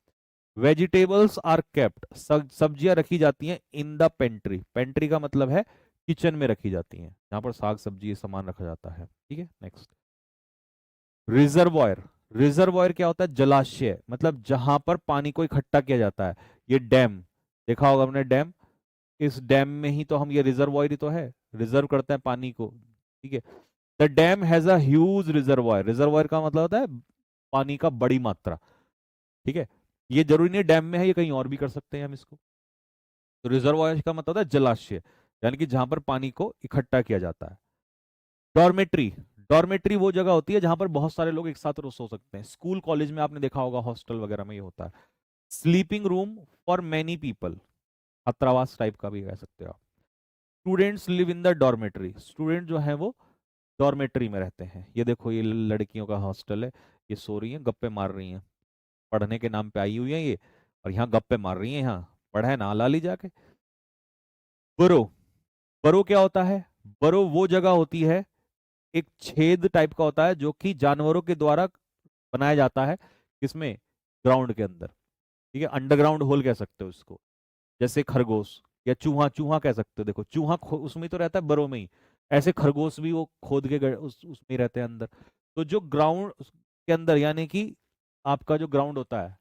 वेजिटेबल्स आर केप्ट, सब्जियां रखी जाती हैं इन द पेंट्री। पेंट्री का मतलब है किचन में रखी जाती हैं, जहां पर साग सब्जी सामान रखा जाता है, ठीक है। Next, reservoir. रिजर्वॉयर क्या होता है? जलाशय, मतलब जहां पर पानी को इकट्ठा किया जाता है। ये डैम, देखा होगा हमने डैम, इस डैम में ही तो हम, ये रिजर्वॉयर ही तो है, रिजर्व करते हैं पानी को, ठीक है। The dam has a huge reservoir, reservoir का मतलब होता है पानी का बड़ी मात्रा, ठीक है। ये जरूरी नहीं डैम में है, ये कहीं और भी कर सकते हैं हम इसको। तो रिजर्वॉयर का मतलब होता है जलाशय, यानी कि जहां पर पानी को इकट्ठा किया जाता है। डॉर्मेट्री, डॉर्मेट्री वो जगह होती है जहां पर बहुत सारे लोग एक साथ सो सकते हैं, स्कूल कॉलेज में आपने देखा होगा, हॉस्टल वगैरह में ये होता है। Sleeping room for many people, छात्रावास टाइप का भी कह सकते हो आप। Students live in the dormitory, student जो है वो डॉर्मेट्री में रहते हैं। ये देखो ये लड़कियों का हॉस्टल है, ये सो रही हैं, गप्पे मार रही हैं, पढ़ने के नाम पे आई हुई हैं ये, और यहाँ गप्पे मार रही हैं, यहाँ पढ़े ना ला ली जाके, बरो, बरो क्या होता है? बरो वो जगह होती है, एक छेद टाइप का होता है जो कि जानवरों के द्वारा बनाया जाता है, किसमें? ग्राउंड के अंदर। ठीक है, अंडरग्राउंड होल कह सकते हो इसको। जैसे खरगोश या चूहा, चूहा कह सकते हो, देखो चूहा उसमें तो रहता है, बरो में ही। ऐसे खरगोश भी वो खोद के उसमें ही रहते हैं अंदर। तो जो ग्राउंड के अंदर, यानी कि आपका जो ग्राउंड होता है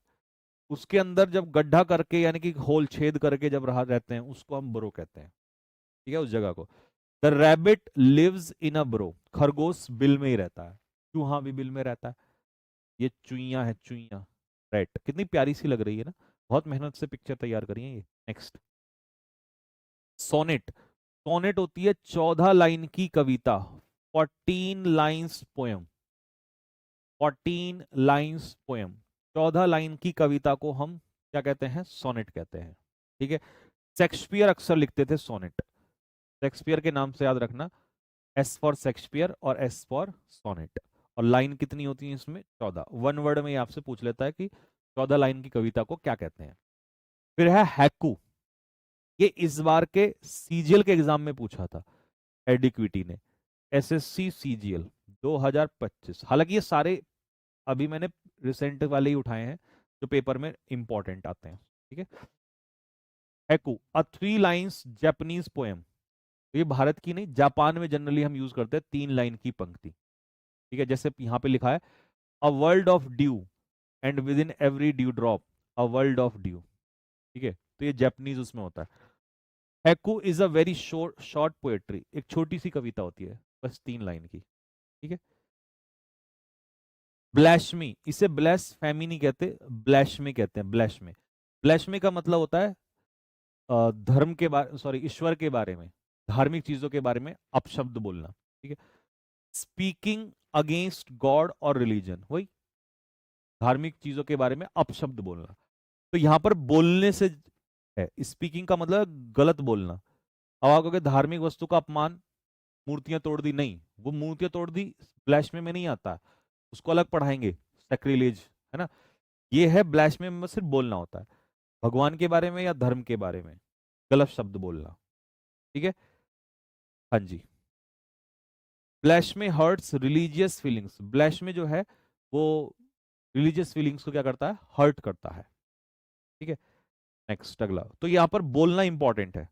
उसके अंदर जब गड्ढा करके, यानी कि होल छेद करके जब रहा रहते हैं, उसको हम बरो कहते हैं। ठीक है, उस जगह को। द रैबिट लिव्स इन अ बरो, खरगोश बिल में ही रहता है, चूहा भी बिल में रहता है। ये चुईया है, चुईया। राइट, कितनी प्यारी सी लग रही है ना, बहुत मेहनत से पिक्चर तैयार करी है ये। Next, sonnet. सोनेट होती है 14 लाइन की कविता, 14 lines poem. 14 lines poem, 14 line की कविता को हम क्या कहते हैं? सोनेट कहते हैं। ठीक है, शेक्सपियर अक्सर लिखते थे सोनेट। शेक्सपियर के नाम से याद रखना, एस फॉर शेक्सपियर और एस फॉर सोनेट। और लाइन कितनी होती है इसमें? 14। वन वर्ड में ये आपसे पूछ लेता है कि 14 लाइन की कविता को क्या कहते हैं। फिर है हैकू। ये इस बार के सीजीएल के एग्जाम में पूछा था, एडिक्विटी ने, एसएससी सीजीएल 2025। हालांकि ये सारे अभी मैंने रिसेंट वाले ही उठाए हैं जो पेपर में इंपॉर्टेंट आते हैं। ठीक है, हैकू, अ 3 लाइन्स जापानीज पोएम। तो ये भारत की नहीं, जापान में जनरली हम यूज करते हैं 3 लाइन की पंक्ति। ठीक है, जैसे यहाँ पे लिखा है, a world of due and with in every dew drop a world of due. ठीक है, तो ये जापानीज उसमें होता है। Haiku is a very short short poetry, एक छोटी सी कविता होती है, बस 3 लाइन की। ठीक है, ब्लैशमी, इसे ब्लैश फैमी नहीं कहते, ब्लैशमी कहते हैं, ब्लैशमी। ब्लैशमी का मतलब होता है धर्म के बारे, सॉरी, ईश्वर के बारे में, धार्मिक चीजों के बारे में अपशब्द बोलना। ठीक है, स्पीकिंग अगेंस्ट गॉड और रिलीजन, वही धार्मिक चीजों के बारे में अपशब्द बोलना। तो यहां पर बोलने से है, स्पीकिंग का मतलब गलत बोलना। अब आप कहोगे धार्मिक वस्तु का अपमान, मूर्तियां तोड़ दी, नहीं, वो मूर्तियां तोड़ दी ब्लैशमे में नहीं आता, उसको अलग पढ़ाएंगे, सैक्रिलेज, है ना। ये है ब्लैशमे में सिर्फ बोलना होता है, भगवान के बारे में या धर्म के बारे में गलत शब्द बोलना। ठीक है, हाँ जी। ब्लैशमे हर्ट्स रिलीजियस फीलिंग्स, ब्लैशमे जो है वो रिलीजियस फीलिंग्स को क्या करता है? हर्ट करता है। ठीक है, नेक्स्ट अगला, तो यहां पर बोलना इंपॉर्टेंट है।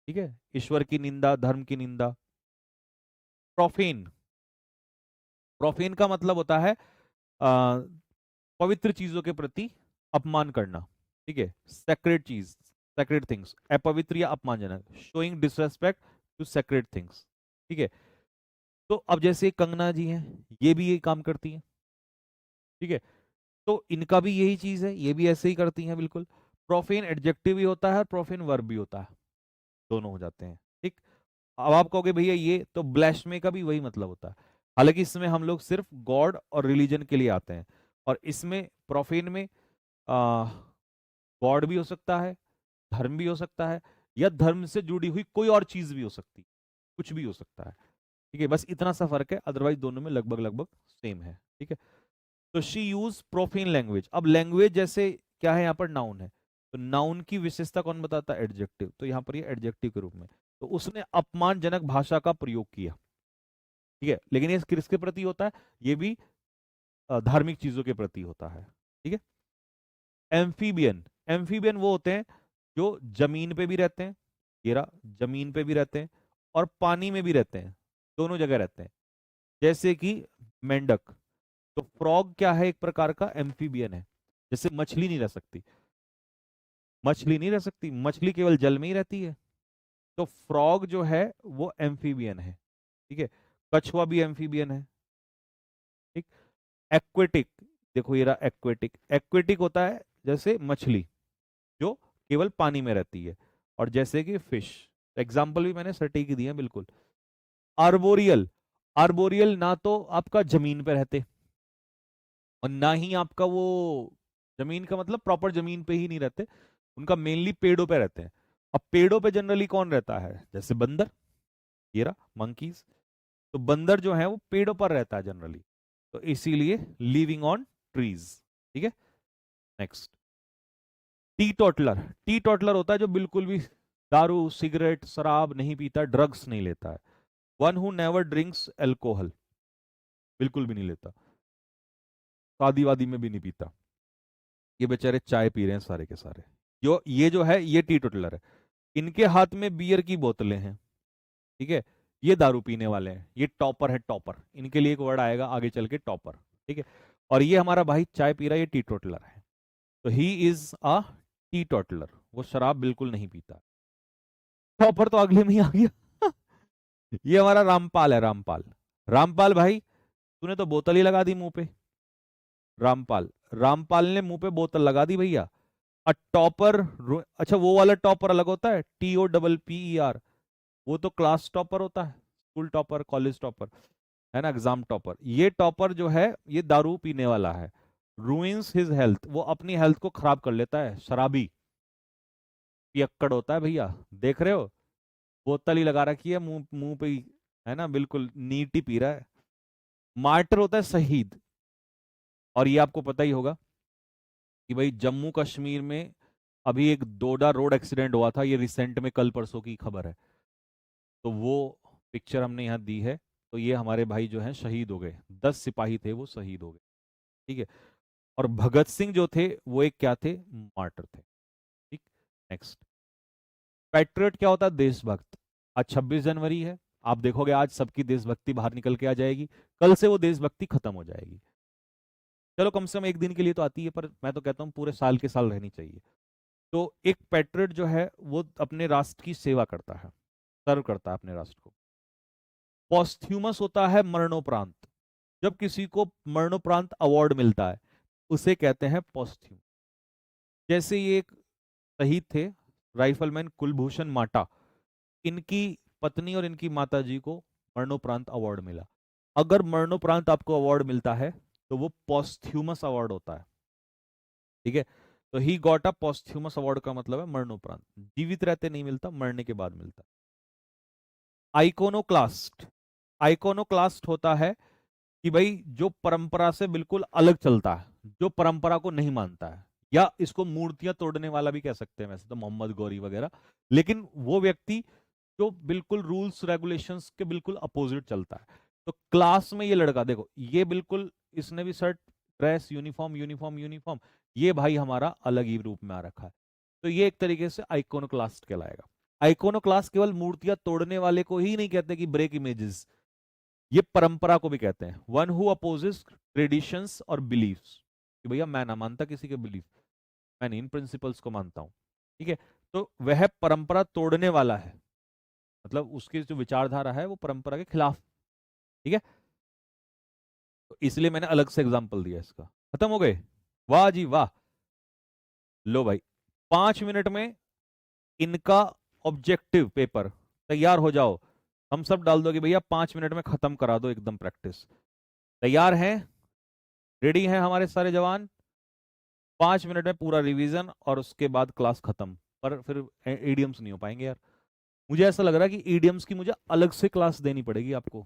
ठीक है, ईश्वर की निंदा, धर्म की निंदा। प्रोफेन, प्रोफेन का मतलब होता है आ, पवित्र चीजों के प्रति अपमान करना। ठीक है, सेक्रेड चीज, सेक्रेड थिंग्स, अपवित्र या अपमानजनक, showing disrespect to sacred things. ठीक है, तो अब जैसे कंगना जी हैं, ये भी यही काम करती हैं। ठीक है, तो इनका भी यही चीज है, ये भी ऐसे ही करती हैं बिल्कुल। प्रोफेन एडजेक्टिव भी होता है, प्रोफेन वर्ब भी होता है, दोनों हो जाते हैं। ठीक, अब आप कहोगे भैया ये तो ब्लैशमे का भी वही मतलब होता है, हालांकि इसमें हम लोग सिर्फ गॉड और रिलीजन के लिए आते हैं, और इसमें प्रोफेन में गॉड भी हो सकता है, धर्म भी हो सकता है, या धर्म से जुड़ी हुई कोई और चीज भी हो सकती है, कुछ भी हो सकता है। ठीक है, बस इतना सा फर्क है, अदरवाइज दोनों में लगभग लगभग सेम है। ठीक है, तो शी यूज प्रोफेन लैंग्वेज। अब लैंग्वेज जैसे क्या है, यहाँ पर नाउन है, तो नाउन की विशेषता कौन बताता है? एडजेक्टिव, तो यहाँ पर ये एडजेक्टिव के रूप में, तो उसने अपमानजनक भाषा का प्रयोग किया। ठीक है, लेकिन ये किसके प्रति होता है? ये भी धार्मिक चीजों के प्रति होता है। ठीक है, एम्फीबियन, एम्फीबियन वो होते हैं जो जमीन पे भी रहते हैं, ये रहा, जमीन पे भी रहते हैं और पानी में भी रहते हैं, दोनों जगह रहते हैं, जैसे कि मेंढक। तो फ्रॉग क्या है? एक प्रकार का एम्फीबियन है। जैसे मछली नहीं रह सकती, मछली नहीं रह सकती, मछली केवल जल में ही रहती है, तो फ्रॉग जो है वो एम्फीबियन है। ठीक है, कछुआ भी एम्फीबियन है। ठीक, एक्वेटिक, देखो ये रहा एक्वेटिक, एक्वेटिक होता है जैसे मछली जो केवल पानी में रहती है, और जैसे कि फिश, एग्जाम्पल भी मैंने सटीक दिए हैं बिल्कुल। आर्बोरियल, आर्बोरियल ना तो आपका जमीन पे रहते और ना ही आपका वो, जमीन का मतलब प्रॉपर जमीन पे ही नहीं रहते, उनका मेनली पेड़ों पे रहते हैं। अब पेड़ों पे जनरली कौन रहता है? जैसे बंदर, ये रहा मंकीज, तो बंदर जो है वो पेड़ों पर रहता है जनरली, तो इसीलिए लिविंग ऑन ट्रीज। ठीक है, next, T toddler, T toddler होता है जो बिल्कुल भी दारू, सिगरेट, शराब नहीं पीता, ड्रग्स नहीं लेता है। One who never drinks alcohol, बिल्कुल भी नहीं लेता, शादी वादी में भी नहीं पीता। ये बेचारे चाय पी रहे हैं सारे के सारे। ये जो है ये टी टोटलर है। इनके हाथ में बियर की बोतलें हैं, ठीक है, ये दारू पीने वाले हैं, ये टॉपर है, टॉपर, इनके लिए एक वर्ड आएगा आगे चल के, टॉपर, ठीक है। और ये हमारा भाई चाय पी रहा है, ये टी टोटलर है। तो he is a T toddler, वो शराब बिल्कुल नहीं पीता। टॉपर तो अगले में ही आ गया। ये हमारा रामपाल है, रामपाल। रामपाल भाई, तूने तो बोतल ही लगा दी मुंह पे। रामपाल, रामपाल ने मुंह पे बोतल लगा दी भैया। अ टॉपर, अच्छा वो वाला टॉपर अलग होता है, TOPPER, वो तो क्लास टॉपर होता है, स्कूल टॉपर, कॉलेज टॉपर, है ना, एग्जाम टॉपर। ये टॉपर जो है ये दारू पीने वाला है। रूइंस हिज हेल्थ, वो अपनी हेल्थ को खराब कर लेता है, शराबी पियक्कड़ होता है भैया। देख रहे हो, बोतल ही लगा रखी है मुंह मुंह पे ही, है ना, बिल्कुल नीट ही पी रहा है। मार्टर होता है शहीद। और ये आपको पता ही होगा कि भाई जम्मू कश्मीर में अभी एक डोडा रोड एक्सीडेंट हुआ था, ये रिसेंट में कल परसों की खबर है। तो वो पिक्चर हमने यहाँ दी है। तो ये हमारे भाई जो हैं शहीद हो गए, 10 सिपाही थे वो शहीद हो गए, ठीक है। और भगत सिंह जो थे वो एक क्या थे, मार्टर थे, ठीक। नेक्स्ट, पैट्रियट क्या होता है, देशभक्त। आज 26 जनवरी है, आप देखोगे आज सबकी देशभक्ति बाहर निकल के आ जाएगी, कल से वो देशभक्ति खत्म हो जाएगी। चलो कम से कम एक दिन के लिए तो आती है, पर मैं तो कहता हूँ पूरे साल के साल रहनी चाहिए। तो एक पैट्रियट जो है वो अपने राष्ट्र की सेवा करता है, सर्व करता है अपने राष्ट्र को। पॉस्थ्यूमस होता है मरणोपरांत, जब किसी को मरणोपरांत अवार्ड मिलता है उसे कहते हैं पॉस्थ्यूम। जैसे ये एक शहीद थे, राइफलमैन कुलभूषण माटा, इनकी पत्नी और इनकी माताजी को मरणोपरांत अवार्ड मिला। अगर मरणोपरांत आपको अवार्ड मिलता है तो वो पॉस्थ्यूमस अवार्ड होता है, ठीक है। तो ही गॉट अ पॉस्थ्यूमस अवार्ड का मतलब है मरणोपरांत, जीवित रहते नहीं मिलता, मरने के बाद मिलता। आइकोनोक्लास्ट, आइकोनोक्लास्ट होता है कि भाई जो परंपरा से बिल्कुल अलग चलता है, जो परंपरा को नहीं मानता है, या इसको मूर्तियां तोड़ने वाला भी कह सकते हैं वैसे तो, मोहम्मद गौरी वगैरह। लेकिन वो व्यक्ति जो बिल्कुल रूल्स रेगुलेशंस के बिल्कुल अपोजिट चलता है। तो क्लास में ये लड़का देखो, ये बिल्कुल, इसने भी shirt, dress, uniform uniform uniform, ये भाई हमारा अलग ही रूप में आ रखा है। तो ये एक तरीके से आइकोनोक्लास्ट कहलाएगा। आइकोनोक्लास्ट केवल मूर्तियां तोड़ने वाले को ही नहीं कहते कि ब्रेक इमेजेस, ये परंपरा को भी कहते हैं। वन हु अपोजेस ट्रेडिशंस और बिलीफ्स, कि भैया मैं ना मानता किसी के बिलीफ, मैं इन प्रिंसिपल्स को मानता हूं, ठीक है। तो वह परंपरा तोड़ने वाला है, मतलब उसकी जो विचारधारा है वो परंपरा के खिलाफ, ठीक है। तो इसलिए मैंने अलग से एग्जांपल दिया इसका। खत्म हो गए, वाह जी वाह। लो भाई, 5 मिनट में इनका ऑब्जेक्टिव पेपर तैयार हो जाओ। हम सब डाल दो कि भैया 5 मिनट में खत्म करा दो एकदम प्रैक्टिस। तैयार हैं, रेडी हैं हमारे सारे जवान। 5 मिनट में पूरा रिवीजन और उसके बाद क्लास खत्म। पर फिर ईडियम्स नहीं हो पाएंगे यार, मुझे ऐसा लग रहा है कि ईडियम्स की मुझे अलग से क्लास देनी पड़ेगी आपको,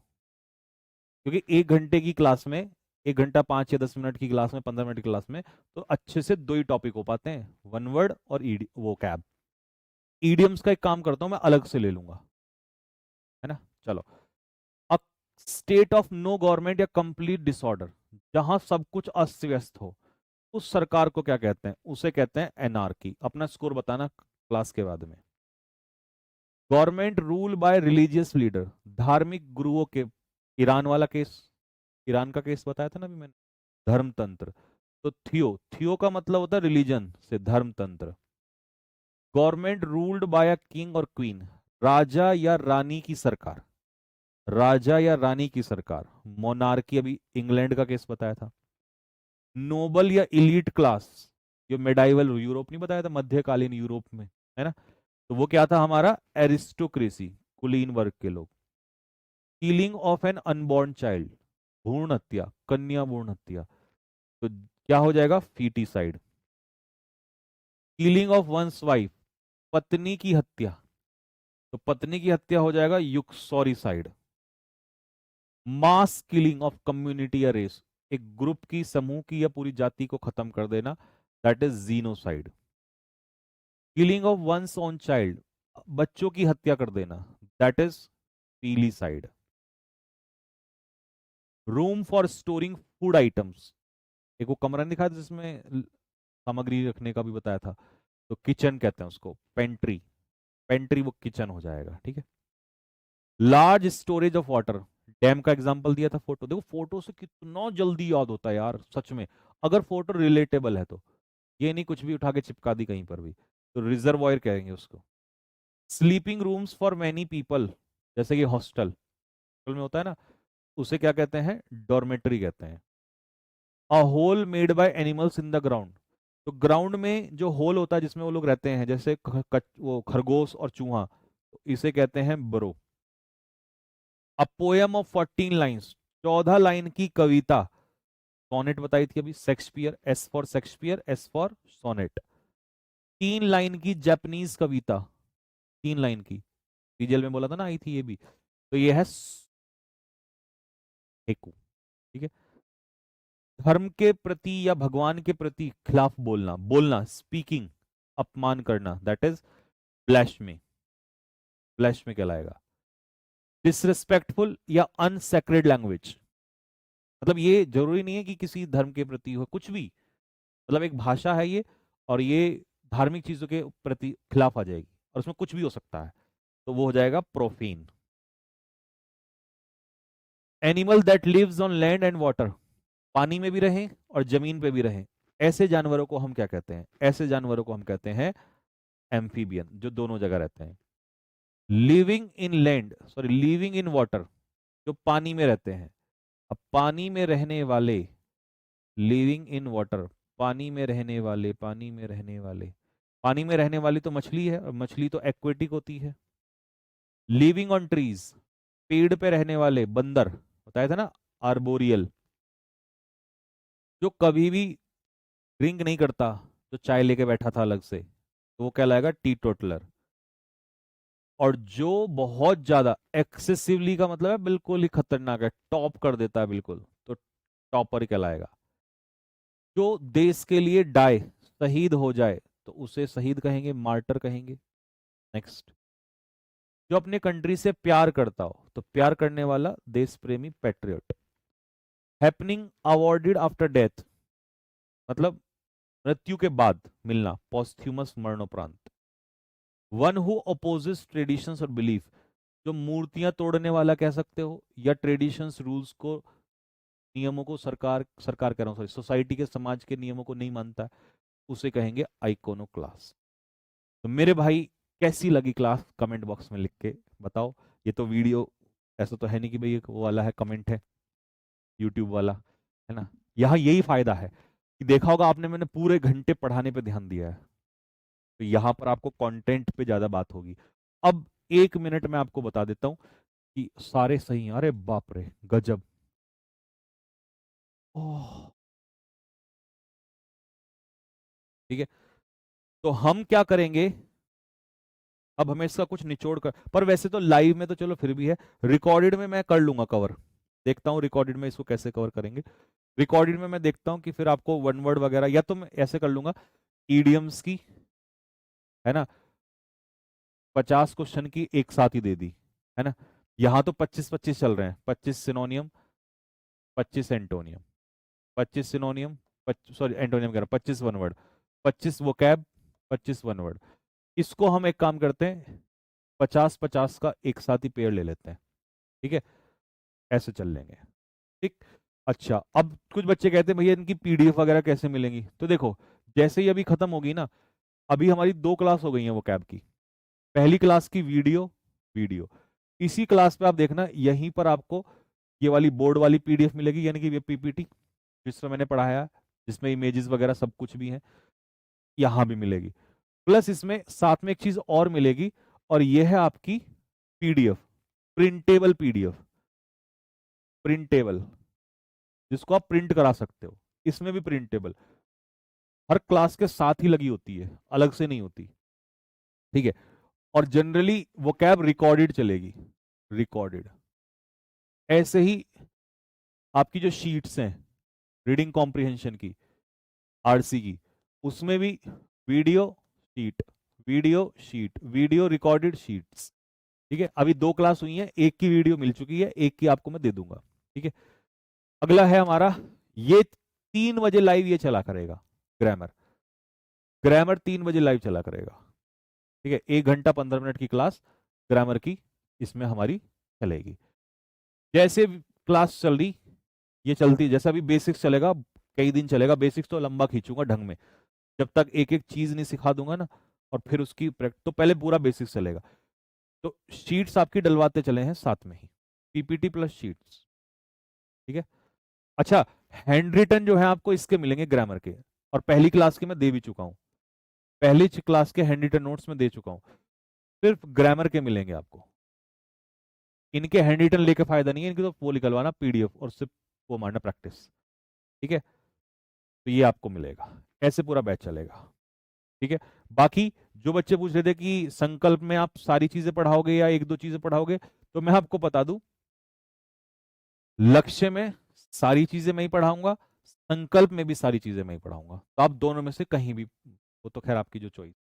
क्योंकि 1 घंटे की क्लास में, 1 घंटा 5 या 10 मिनट की क्लास में, 15 मिनट की क्लास में तो अच्छे से 2 ही टॉपिक हो पाते हैं, वन वर्ड और वो कैब। ईडियम्स का एक काम करता हूं मैं, अलग से ले लूंगा, है ना। चलो, अब स्टेट ऑफ नो गवर्नमेंट या कंप्लीट डिसऑर्डर, जहां सब कुछ अस्त व्यस्त हो, उस सरकार को क्या कहते हैं, उसे कहते हैं एनार्की। अपना स्कोर बताना क्लास के बाद में। Government rule by religious leader, धार्मिक गुरुओं के, ईरान वाला केस, ईरान का केस बताया था ना अभी मैंने, धर्मतंत्र। तो थियो, थियो का मतलब होता है रिलीजन से, धर्मतंत्र। Government ruled by a king और क्वीन, राजा या रानी की सरकार, राजा या रानी की सरकार, मोनार्की, अभी इंग्लैंड का केस बताया था। नोबल या इलीट क्लास, जो मेडाइवल यूरोप नहीं बताया था, मध्यकालीन यूरोप में, है ना। तो वो क्या था हमारा, एरिस्टोक्रेसी, कुलीन वर्ग के लोग। Killing of an unborn child, भ्रूण हत्या, कन्या भ्रूण हत्या, तो क्या हो जाएगा, foeticide. Killing of one's wife, पत्नी की हत्या, तो पत्नी की हत्या हो जाएगा uxoricide. Mass killing of community या रेस, एक ग्रुप की, समूह की या पूरी जाति को खत्म कर देना, that is genocide. Killing of one's own child, बच्चों की हत्या कर देना, that is filicide. Room for storing food items, एक वो कमरा नहीं दिखाया था जिसमें सामग्री रखने का भी बताया था, तो किचन कहते हैं उसको, पेंट्री। पेंट्री वो किचन हो जाएगा, ठीक है। Large storage of water, dam का एग्जांपल दिया था। फोटो देखो, फोटो से कितना जल्दी याद होता है यार सच में, अगर फोटो रिलेटेबल है तो। ये नहीं कुछ भी उठा के चिपका दी कहीं पर भी। तो रिजर्वॉयर कहेंगे उसको। Sleeping rooms for many people, जैसे कि हॉस्टल में होता है ना, उसे क्या कहते हैं, डॉर्मेट्री कहते हैं। A hole made by animals in the ground, तो ग्राउंड में जो होल होता है जिसमें वो लोग रहते हैं, जैसे वो खरगोश और चूहा, तो इसे कहते हैं burrow. A poem of 14 lines, 14 line की कविता। सोनेट बताई थी अभी, Shakespeare, S for Shakespeare, S for sonnet. 3 line की जापानीज कविता, 3 लाइन की, सीरियल में बोला था ना, आई थी ये भी, तो ये है हेकू, ठीक है। धर्म के प्रति या भगवान के प्रति खिलाफ बोलना, बोलना स्पीकिंग, अपमान करना, दैट इज ब्लैस्फेमी, ब्लैस्फेमी कहलाएगा। डिसरिस्पेक्टफुल या अनसेक्रेड लैंग्वेज, मतलब ये जरूरी नहीं है कि किसी धर्म के प्रति हो, कुछ भी, मतलब एक भाषा है ये, और ये धार्मिक चीजों के प्रति खिलाफ आ जाएगी, और उसमें कुछ भी हो सकता है, तो वो हो जाएगा profane. Animal that lives on land and water, पानी में भी रहें और जमीन पे भी रहें, ऐसे जानवरों को हम क्या कहते हैं, ऐसे जानवरों को हम कहते हैं एम्फीबियन, जो दोनों जगह रहते हैं। Living in land, sorry living in water, जो पानी में रहते हैं। अब पानी में रहने वाले, लिविंग इन वाटर, पानी में रहने वाले, पानी में रहने वाले, पानी में रहने वाली तो मछली है, और मछली तो एक्वेटिक होती है। लिविंग ऑन ट्रीज, पेड़ पे रहने वाले, बंदर, बताया था ना, आर्बोरियल। जो कभी भी ड्रिंक नहीं करता, जो चाय लेके बैठा था अलग से, तो वो कहलाएगा टी टोटलर। और जो बहुत ज्यादा एक्सेसिवली का मतलब है बिल्कुल ही खतरनाक है, टॉप कर देता है बिल्कुल, तो टॉपर कहलाएगा। जो देश के लिए डाई, शहीद हो जाए, तो उसे शहीद कहेंगे, मार्टर कहेंगे। नेक्स्ट, जो अपने कंट्री से प्यार करता हो, तो प्यार करने वाला देश प्रेमी, patriot. Happening awarded after death, मतलब मृत्यु के बाद मिलना, पॉस्थ्यूमस, मरणोपरांत। वन हु अपोजेस ट्रेडिशंस और बिलीफ, जो मूर्तियां तोड़ने वाला कह सकते हो, या ट्रेडिशंस रूल्स को, नियमों को, सरकार सरकार कह रहा हूं सॉरी, सोसाइटी के, समाज के नियमों को नहीं मानता, उसे कहेंगे आइकोनो क्लास। तो मेरे भाई, कैसी लगी क्लास, कमेंट बॉक्स में लिख के बताओ। ये तो वीडियो, ऐसा तो है नहीं कि भाई एक वो वाला है, कमेंट है यूट्यूब वाला, है ना। यहाँ यही फायदा है कि देखा होगा आपने, मैंने पूरे घंटे पढ़ाने पे ध्यान दिया है, तो यहाँ पर आपको कंटेंट पे ज्यादा बात होगी। अब 1 मिनट में आपको बता देता हूँ कि सारे सही हैं, अरे बाप रे गजब। ओह, ठीक है, तो हम क्या करेंगे, अब हमें इसका कुछ निचोड़ कर, पर वैसे तो लाइव में तो चलो फिर भी है, रिकॉर्डेड में मैं कर लूंगा कवर, देखता हूँ रिकॉर्डेड में इसको कैसे कवर करेंगे। रिकॉर्डेड में मैं देखता हूँ कि फिर आपको वन वर्ड वगैरह, या तो मैं ऐसे कर लूंगा, ईडियम्स की, है ना, 50 क्वेश्चन की एक साथ ही दे दी, है ना। यहाँ तो 25-25 चल रहे हैं, 25 सिनोनियम, 25 एंटोनियम, 25 सिनोनियम, सॉरी एंटोनियम कह रहा हूं, 25 one word, 25 vocab, 25 one word. इसको हम एक काम करते हैं, 50-50 का एक साथ ही पेयर ले लेते हैं, ठीक है, ऐसे चल लेंगे, ठीक। अच्छा, अब कुछ बच्चे कहते हैं भैया इनकी पीडीएफ वगैरह कैसे मिलेंगी, तो देखो, जैसे ही अभी खत्म होगी ना, अभी हमारी 2 क्लास हो गई हैं वो कैब की। पहली क्लास की वीडियो, वीडियो, इसी क्लास पे आप देखना, यहीं पर आपको ये वाली बोर्ड वाली पीडीएफ मिलेगी, यानी कि ये पीपीटी जिसमें मैंने पढ़ाया, जिसमें इमेजेस वगैरह सब कुछ भी है, यहाँ भी मिलेगी। प्लस इसमें साथ में एक चीज और मिलेगी, और ये है आपकी पीडीएफ, प्रिंटेबल पीडीएफ, प्रिंटेबल, जिसको आप प्रिंट करा सकते हो, इसमें भी प्रिंटेबल, हर क्लास के साथ ही लगी होती है, अलग से नहीं होती, ठीक है। और जनरली वो कैब रिकॉर्डेड चलेगी, रिकॉर्डेड। ऐसे ही आपकी जो शीट्स हैं रीडिंग कॉम्प्रिहेंशन की, आरसी की, उसमें भी video sheet, video sheet, video recorded sheets. ठीक है, अभी 2 क्लास हुई है, एक की वीडियो मिल चुकी है, एक की आपको मैं दे दूंगा। ठीक है, अगला है हमारा ये 3 बजे लाइव ये चला करेगा ग्रामर। ग्रामर 3 बजे लाइव चला करेगा। ठीक है, 1 घंटा 15 मिनट की क्लास ग्रामर की इसमें हमारी चलेगी। जैसे क्लास चल रही ये चलती, जैसा अभी बेसिक्स चलेगा, कई दिन चलेगा बेसिक्स, तो लंबा खींचूंगा ढंग में, जब तक एक एक चीज नहीं सिखा दूंगा ना, और फिर उसकी तो पहले पूरा बेसिक्स चलेगा। तो शीट्स आपकी डलवाते चले हैं साथ में ही, पीपीटी प्लस शीट्स। ठीक है, अच्छा, हैंड रिटन जो है आपको इसके मिलेंगे ग्रामर के, और पहली क्लास के मैं दे भी चुका हूं, पहली क्लास के हैंड रिटन नोट्स में दे चुका हूं, सिर्फ ग्रामर के मिलेंगे आपको। इनके हैंड रिटन लेके फायदा नहीं है, इनकी तो वो निकलवाना पीडीएफ और सिर्फ वो मारना प्रैक्टिस। ठीक है, तो ये आपको मिलेगा, ऐसे पूरा बैच चलेगा। ठीक है, बाकी जो बच्चे पूछ रहे थे कि संकल्प में आप सारी चीजें पढ़ाओगे या 1-2 चीजें पढ़ाओगे, तो मैं आपको बता दूं, लक्ष्य में सारी चीजें मैं ही पढ़ाऊंगा, संकल्प में भी सारी चीजें मैं ही पढ़ाऊंगा, तो आप दोनों में से कहीं भी, वो तो खैर आपकी जो चॉइस।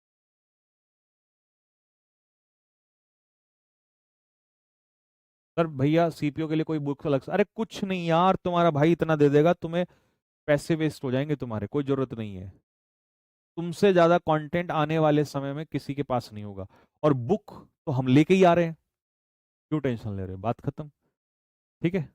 सर भैया सीपीओ के लिए कोई बुक अलग से, अरे कुछ नहीं यार, तुम्हारा भाई इतना दे देगा तुम्हें, पैसे वेस्ट हो जाएंगे तुम्हारे, कोई जरूरत नहीं है। तुमसे ज्यादा कंटेंट आने वाले समय में किसी के पास नहीं होगा, और बुक तो हम लेके ही आ रहे हैं, क्यों टेंशन ले रहे हो, बात खत्म। ठीक है,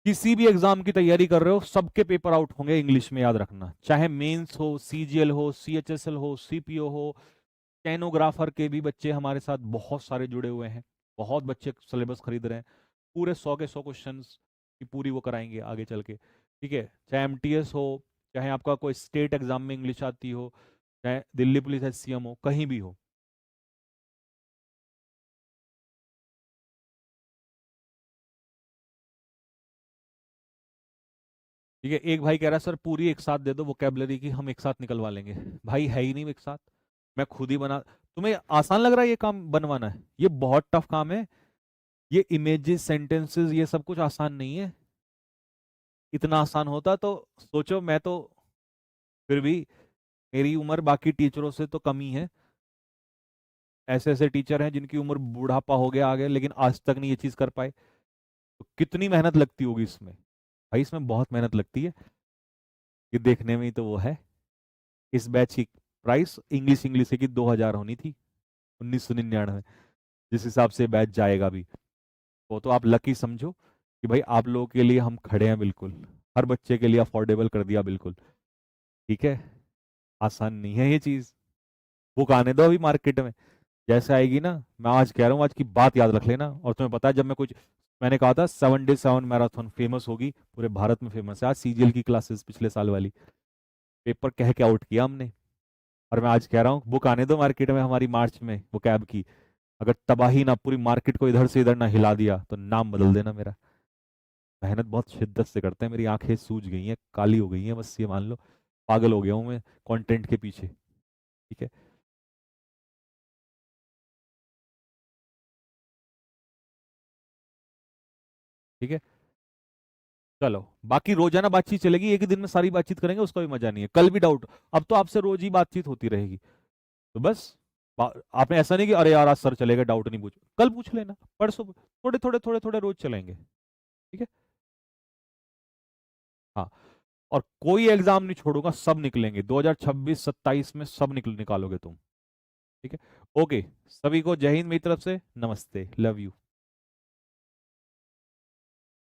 किसी भी एग्जाम की तैयारी कर रहे हो, सबके पेपर आउट होंगे इंग्लिश में, याद रखना, चाहे मेंस हो, सीजीएल हो, सीएचएसएल हो, सीपीओ हो, स्टेनोग्राफर के भी बच्चे हमारे साथ बहुत सारे जुड़े हुए हैं, बहुत बच्चे सिलेबस खरीद रहे हैं, पूरे 100 के 100 क्वेश्चन की पूरी वो कराएंगे आगे चल के। ठीक है, चाहे एमटीएस हो, चाहे आपका कोई स्टेट एग्जाम में इंग्लिश आती हो, चाहे दिल्ली पुलिस एचसीएम हो, कहीं भी हो। ठीक है, एक भाई कह रहा है सर पूरी एक साथ दे दो वोकेबलरी की, हम एक साथ निकलवा लेंगे। भाई है ही नहीं एक साथ, मैं खुद ही बना, तुम्हें आसान लग रहा है ये काम बनवाना है, ये बहुत टफ काम है। ये इमेजेस सेंटेंसेस ये सब कुछ आसान नहीं है, इतना आसान होता तो सोचो, मैं तो फिर भी, मेरी उम्र बाकी टीचरों से तो कम ही है, ऐसे ऐसे टीचर हैं जिनकी उम्र बुढ़ापा हो गया आगे, लेकिन आज तक नहीं ये चीज कर पाए, तो कितनी मेहनत लगती होगी इसमें। भाई इसमें बहुत मेहनत लगती है, ये देखने में ही तो वो है। इस बैच की प्राइस इंग्लिश इंग्लिश की 2000 होनी थी 1999, जिस हिसाब से बैच जाएगा भी, वो तो आप लकी समझो कि भाई आप लोगों के लिए हम खड़े हैं बिल्कुल, हर बच्चे के लिए अफोर्डेबल कर दिया बिल्कुल। ठीक है, आसान नहीं है ये चीज, बुक आने दो अभी मार्केट में, जैसे आएगी ना, मैं आज कह रहा हूँ, आज की बात याद रख लेना। और तुम्हें पता है जब मैं कुछ, मैंने कहा था 7 डे 7 मैराथन फेमस होगी, पूरे भारत में फेमस है, आज सीजीएल की क्लासेस पिछले साल वाली, पेपर कह के आउट किया हमने। और मैं आज कह रहा हूँ बुक आने दो मार्केट में हमारी मार्च में, वो कैब की, अगर तबाही ना पूरी मार्केट को इधर से इधर ना हिला दिया तो नाम बदल देना मेरा। मेहनत बहुत शिद्दत से करते हैं, मेरी आंखें सूज गई हैं, काली हो गई हैं, बस ये मान लो, पागल हो गया हूँ मैं कंटेंट के पीछे। ठीक है, ठीक है, चलो बाकी रोजाना बातचीत चलेगी, एक ही दिन में सारी बातचीत करेंगे उसका भी मजा नहीं है, कल भी डाउट, अब तो आपसे रोज ही बातचीत होती रहेगी, तो बस आपने ऐसा नहीं कि अरे यार आज सर चलेगा डाउट नहीं पूछ, कल पूछ लेना, परसों, थोड़े थोड़े थोड़े थोड़े रोज चलेंगे। ठीक है, हाँ, और कोई एग्जाम नहीं छोड़ूंगा, सब निकलेंगे 2026-27 में, सब निकालोगे तुम। ठीक है, ओके, सभी को जय हिंद मेरी तरफ से, नमस्ते, लव यू।